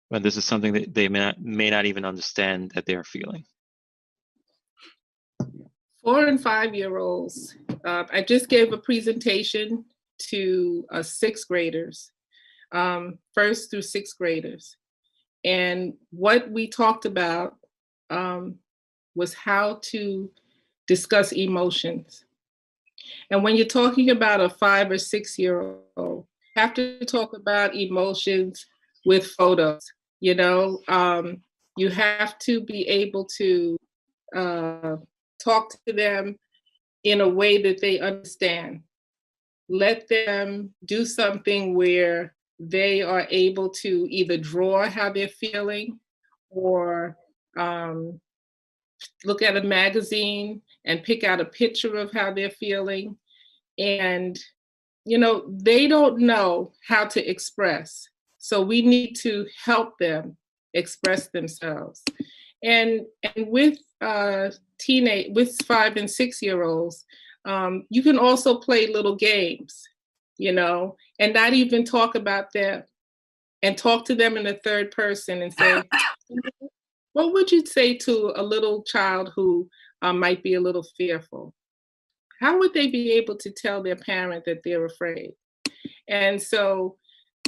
when this is something that they may not even understand that they're feeling? 4 and 5 year olds. I just gave a presentation to 6th graders, 1st through 6th graders. And what we talked about was how to discuss emotions. And when you're talking about a 5 or 6 year old, you have to talk about emotions with photos. You know, you have to be able to talk to them in a way that they understand. Let them do something where they are able to either draw how they're feeling, or look at a magazine and pick out a picture of how they're feeling. And, you know, they don't know how to express. So we need to help them express themselves. And with with 5 and 6 year olds, you can also play little games, you know, and not even talk about them, and talk to them in the third person and say, what would you say to a little child who might be a little fearful? How would they be able to tell their parent that they're afraid? And so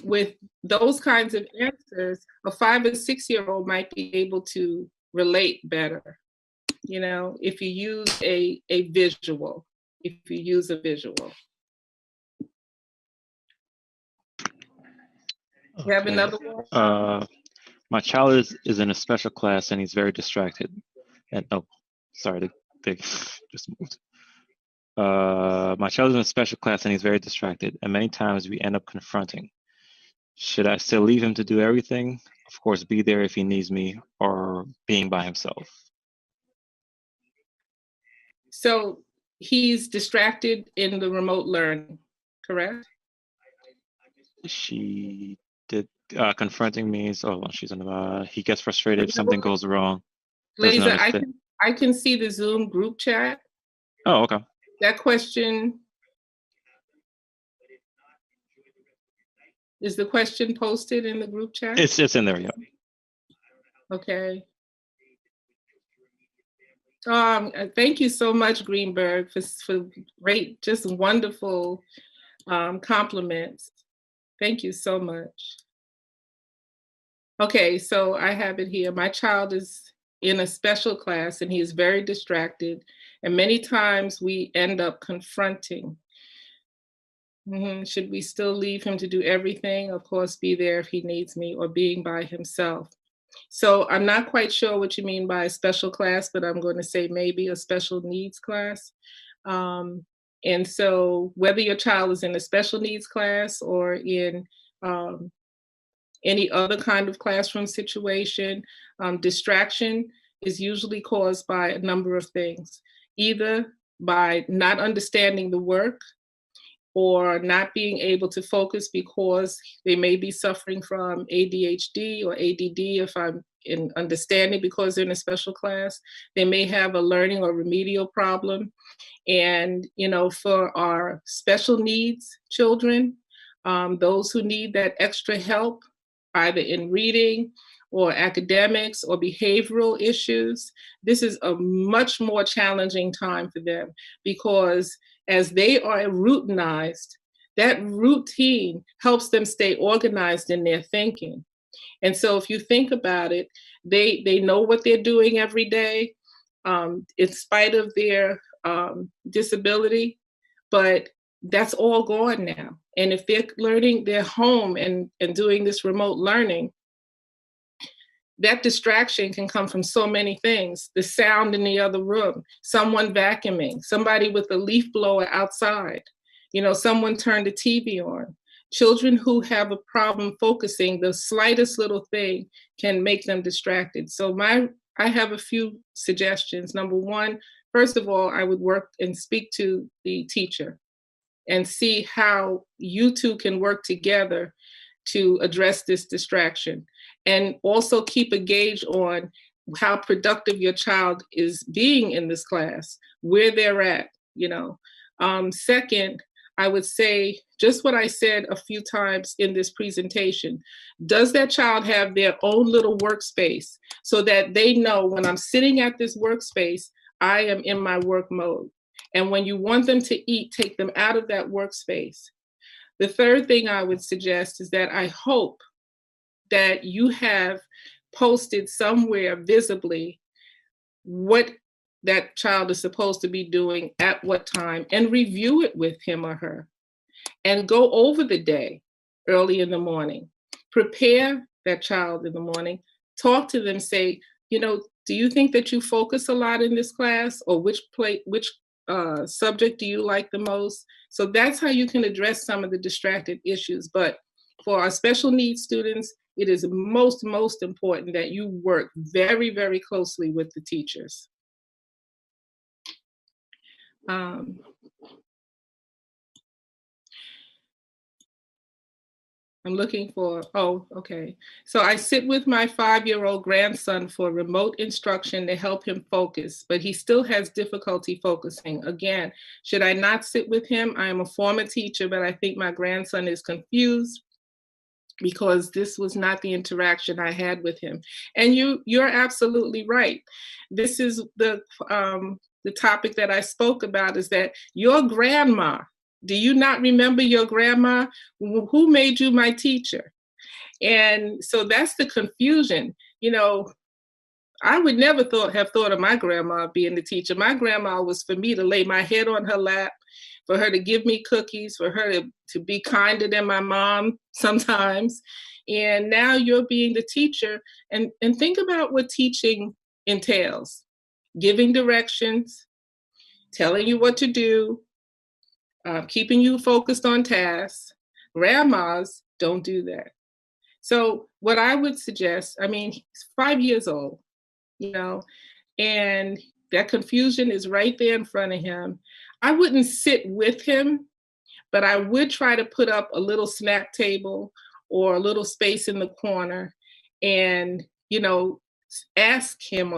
with those kinds of answers, a 5 or 6 year old might be able to relate better, you know, if you use a visual, if you use a visual. Okay. You have another one? My child is in a special class and he's very distracted. And the big just moved. My child is in a special class and he's very distracted, and many times we end up confronting. Should I still leave him to do everything? Of course, be there if he needs me, or being by himself? So he's distracted in the remote learning, correct? She did confronting means, she's in the, he gets frustrated if something goes wrong. Laser, I can see the Zoom group chat. Oh, okay. That question, is the question posted in the group chat? It's in there, yeah. Okay. Thank you so much, Greenburgh, for great, just wonderful compliments. Thank you so much. Okay, so I have it here. My child is in a special class and he is very distracted. And many times we end up confronting. Should we still leave him to do everything? Of course, be there if he needs me, or being by himself. So I'm not quite sure what you mean by a special class, but I'm going to say maybe a special needs class. And so whether your child is in a special needs class or in um, any other kind of classroom situation, distraction is usually caused by a number of things, either by not understanding the work or not being able to focus because they may be suffering from ADHD or ADD, if I'm in understanding, because they're in a special class. They may have a learning or remedial problem. And, for our special needs children, those who need that extra help, either in reading or academics or behavioral issues, this is a much more challenging time for them, because as they are routinized, that routine helps them stay organized in their thinking. And so if you think about it, they know what they're doing every day, in spite of their disability, but that's all gone now. And if they're learning, they're home and doing this remote learning, that distraction can come from so many things. The sound in the other room, someone vacuuming, somebody with a leaf blower outside, someone turned the TV on. Children who have a problem focusing, the slightest little thing can make them distracted. So I have a few suggestions. Number one, first of all, I would work and speak to the teacher and see how you two can work together to address this distraction. And also keep a gauge on how productive your child is being in this class, where they're at, Second, I would say just what I said a few times in this presentation. Does that child have their own little workspace so that they know when I'm sitting at this workspace, I am in my work mode? And when you want them to eat, take them out of that workspace. The third thing I would suggest is that I hope that you have posted somewhere visibly what that child is supposed to be doing at what time, and review it with him or her, and go over the day early in the morning. Prepare that child in the morning, talk to them, say, do you think that you focus a lot in this class, or which subject do you like the most? So that's how you can address some of the distracted issues. But for our special needs students, it is most important that you work very, very closely with the teachers. I'm looking for, okay. So I sit with my 5-year-old grandson for remote instruction to help him focus, but he still has difficulty focusing. Again, should I not sit with him? I am a former teacher, but I think my grandson is confused because this was not the interaction I had with him. And you're absolutely right. This is the topic that I spoke about, is that your grandma, do you not remember your grandma? Who made you my teacher? And so that's the confusion. I would never have thought of my grandma being the teacher. My grandma was for me to lay my head on her lap, for her to give me cookies, for her to be kinder than my mom sometimes. And now you're being the teacher. And think about what teaching entails: giving directions, telling you what to do, keeping you focused on tasks. Grandmas don't do that. So what I would suggest, he's 5 years old, and that confusion is right there in front of him. I wouldn't sit with him, but I would try to put up a little snack table or a little space in the corner and, ask him,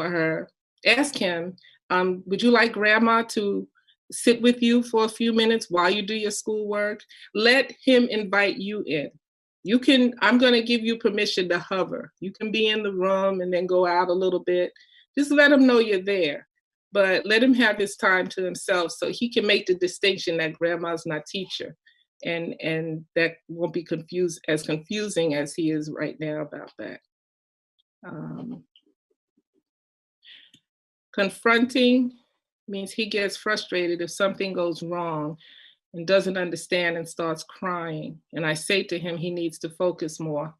would you like grandma to sit with you for a few minutes while you do your schoolwork? Let him invite you in. I'm going to give you permission to hover. You can be in the room and then go out a little bit. Just let him know you're there, but let him have his time to himself so he can make the distinction that grandma's not teacher. And that won't be as confusing as he is right now about that. Confronting means he gets frustrated if something goes wrong. and doesn't understand and starts crying. And I say to him, he needs to focus more.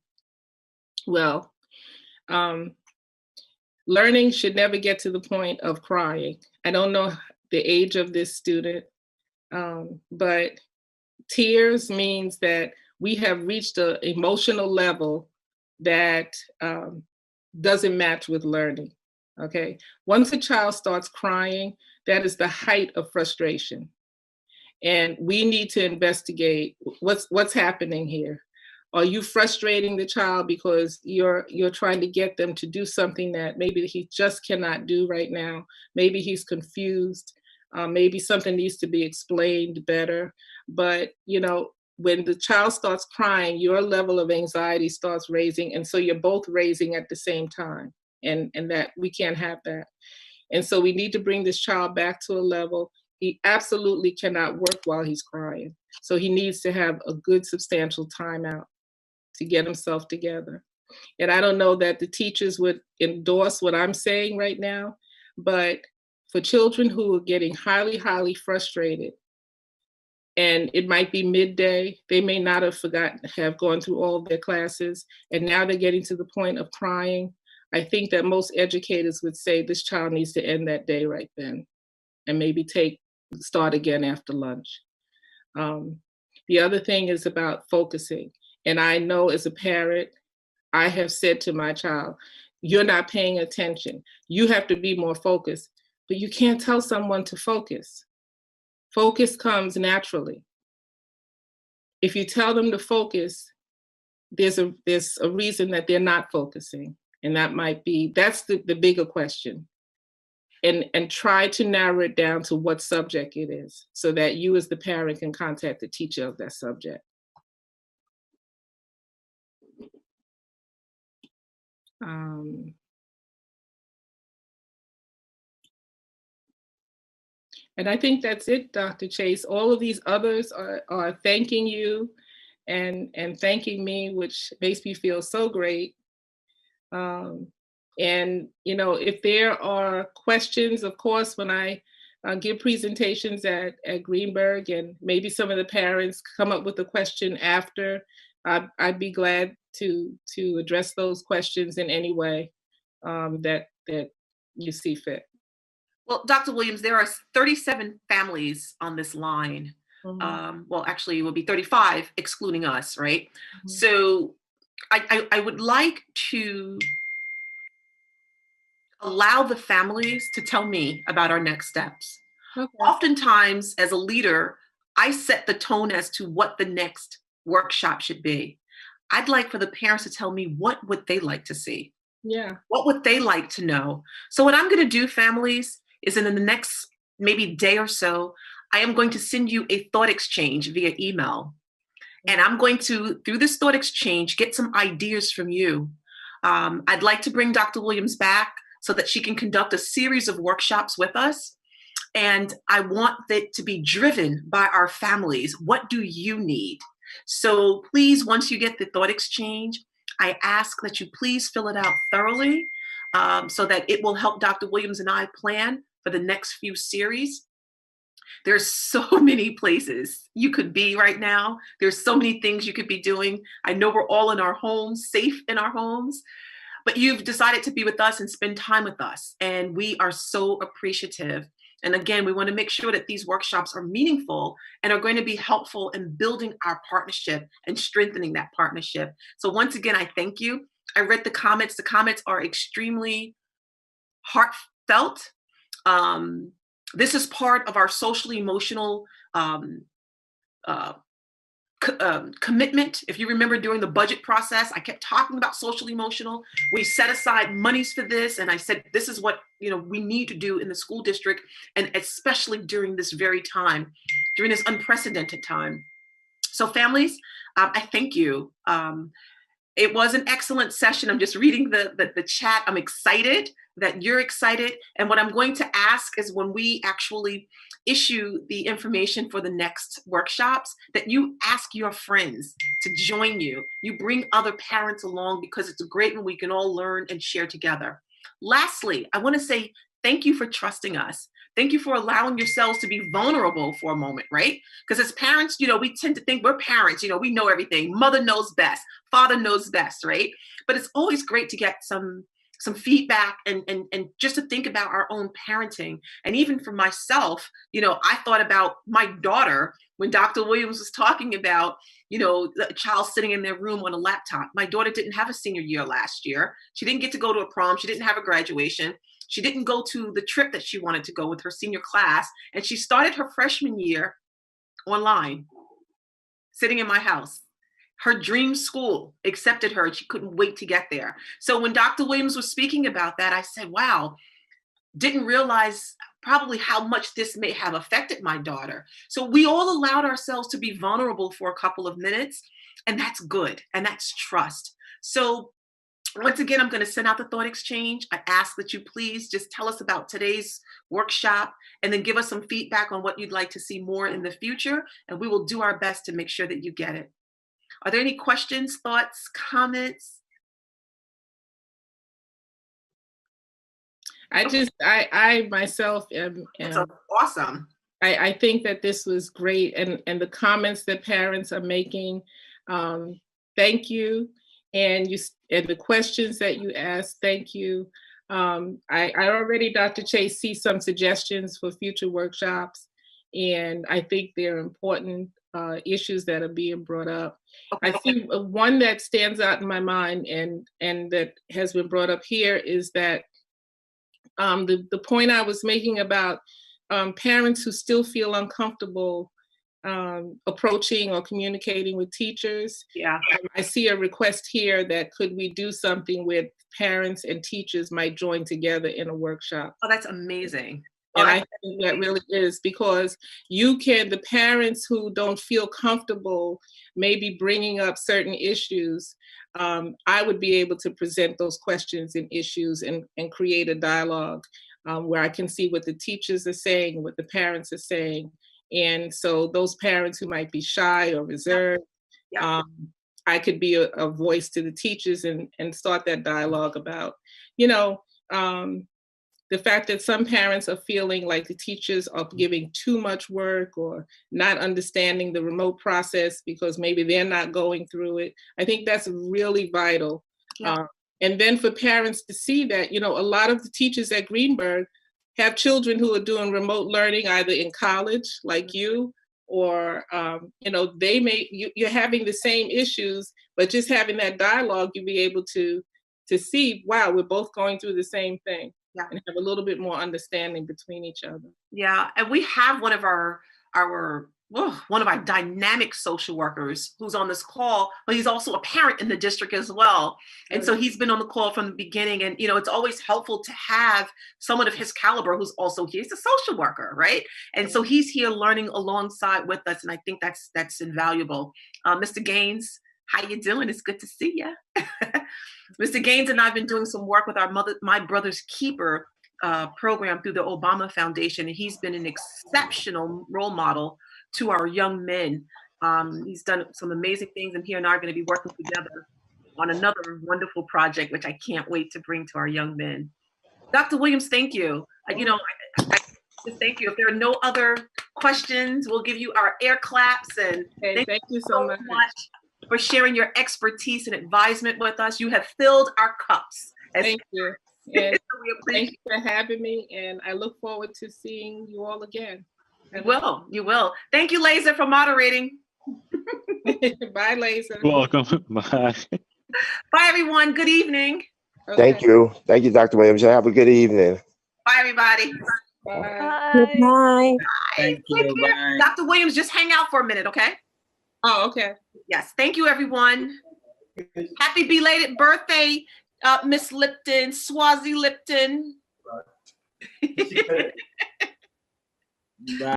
Well, learning should never get to the point of crying. I don't know the age of this student, but tears means that we have reached an emotional level that doesn't match with learning, okay? Once a child starts crying, that is the height of frustration. And we need to investigate what's happening here. Are you frustrating the child because you're trying to get them to do something that maybe he just cannot do right now? Maybe he's confused. Maybe something needs to be explained better. But, you know, when the child starts crying, your level of anxiety starts raising. And so you're both raising at the same time. And that we can't have that. And so we need to bring this child back to a level. He absolutely cannot work while he's crying. So he needs to have a good substantial timeout to get himself together. And I don't know that the teachers would endorse what I'm saying right now, but for children who are getting highly, highly frustrated, and it might be midday, they may not have gone through all of their classes, and now they're getting to the point of crying. I think that most educators would say this child needs to end that day right then, and maybe start again after lunch. The other thing is about focusing. And I know as a parent, I have said to my child, you're not paying attention. You have to be more focused, but you can't tell someone to focus. Focus comes naturally. If you tell them to focus, there's a reason that they're not focusing. And that's the bigger question. And try to narrow it down to what subject it is so that you as the parent can contact the teacher of that subject. And I think that's it, Dr. Chase. All of these others are thanking you and thanking me, which makes me feel so great. And, you know, if there are questions, of course, when I give presentations at Greenburgh, and maybe some of the parents come up with a question after, I'd be glad to address those questions in any way that you see fit. Well, Dr. Williams, there are 37 families on this line. Mm-hmm. Well, actually, it will be 35, excluding us, right? Mm-hmm. So I would like to allow the families to tell me about our next steps. Okay. Oftentimes, as a leader, I set the tone as to what the next workshop should be. I'd like for the parents to tell me what would they like to see. Yeah. What would they like to know? So what I'm going to do, families, is in the next maybe day or so, I am going to send you a thought exchange via email. And I'm going to, through this thought exchange, get some ideas from you. I'd like to bring Dr. Williams back so that she can conduct a series of workshops with us. And I want it to be driven by our families. What do you need? So please, once you get the thought exchange, I ask that you please fill it out thoroughly so that it will help Dr. Williams and I plan for the next few series. There's so many places you could be right now. There's so many things you could be doing. I know we're all in our homes, safe in our homes, but you've decided to be with us and spend time with us. And we are so appreciative. And again, we want to make sure that these workshops are meaningful and are going to be helpful in building our partnership and strengthening that partnership. So once again, I thank you. I read the comments. The comments are extremely heartfelt. This is part of our socially emotional commitment. If you remember during the budget process, I kept talking about social emotional. We set aside monies for this. And I said, this is what we need to do in the school district. And especially during this very time, during this unprecedented time. So families, I thank you. It was an excellent session. I'm just reading the chat. I'm excited that you're excited. And what I'm going to ask is when we actually issue the information for the next workshops, that you ask your friends to join you. You bring other parents along because it's great when we can all learn and share together. Lastly, I want to say thank you for trusting us. Thank you for allowing yourselves to be vulnerable for a moment, right? Because as parents, we tend to think we're parents, we know everything. Mother knows best, father knows best, right? But it's always great to get some feedback and just to think about our own parenting. And even for myself, I thought about my daughter when Dr. Williams was talking about, the child sitting in their room on a laptop. My daughter didn't have a senior year last year. She didn't get to go to a prom. She didn't have a graduation. She didn't go to the trip that she wanted to go with her senior class. And she started her freshman year online, sitting in my house. Her dream school accepted her. She couldn't wait to get there. So when Dr. Williams was speaking about that, I said, wow, didn't realize probably how much this may have affected my daughter. So we all allowed ourselves to be vulnerable for a couple of minutes, and that's good, and that's trust. So once again, I'm going to send out the thought exchange. I ask that you please just tell us about today's workshop and then give us some feedback on what you'd like to see more in the future, and we will do our best to make sure that you get it. Are there any questions, thoughts, comments? I myself am That's awesome. I think that this was great, and the comments that parents are making, thank you, and the questions that you asked, thank you. I already, Dr. Chase, see some suggestions for future workshops, and I think they're important issues that are being brought up. Okay. I think one that stands out in my mind and that has been brought up here is that the point I was making about parents who still feel uncomfortable approaching or communicating with teachers. Yeah. I see a request here that could we do something where parents and teachers might join together in a workshop. Oh, that's amazing. And I think that really is, because the parents who don't feel comfortable maybe bringing up certain issues, I would be able to present those questions and issues and create a dialogue where I can see what the teachers are saying, what the parents are saying. And so those parents who might be shy or reserved, I could be a voice to the teachers and start that dialogue about, the fact that some parents are feeling like the teachers are giving too much work or not understanding the remote process because maybe they're not going through it. I think that's really vital. Yeah. And then for parents to see that, a lot of the teachers at Greenburgh have children who are doing remote learning either in college like you, or, you're having the same issues, but just having that dialogue, you'll be able to see, wow, we're both going through the same thing. Yeah. And have a little bit more understanding between each other. Yeah, and we have one of our dynamic social workers who's on this call, but he's also a parent in the district as well. And so he's been on the call from the beginning. And, it's always helpful to have someone of his caliber who's also here. He's a social worker, right? And so he's here learning alongside with us. And I think that's invaluable. Mr. Gaines, how you doing? It's good to see you. Mr. Gaines and I have been doing some work with our My Brother's Keeper program through the Obama Foundation, and he's been an exceptional role model to our young men. He's done some amazing things, and he and I are going to be working together on another wonderful project, which I can't wait to bring to our young men. Dr. Williams, thank you. I just thank you. If there are no other questions, we'll give you our air claps. And thank you so much for sharing your expertise and advisement with us. You have filled our cups. Thank you. And thank you for having me. And I look forward to seeing you all again. You will. Thank you, Laser, for moderating. Bye, Laser. You're welcome. Bye. Bye, everyone. Good evening. Okay. Thank you. Thank you, Dr. Williams. Have a good evening. Bye, everybody. Bye. Good night. Thank you. Bye. Dr. Williams, just hang out for a minute, okay? Oh, okay. Yes. Thank you, everyone. Happy belated birthday, Miss Lipton, Swazi Lipton.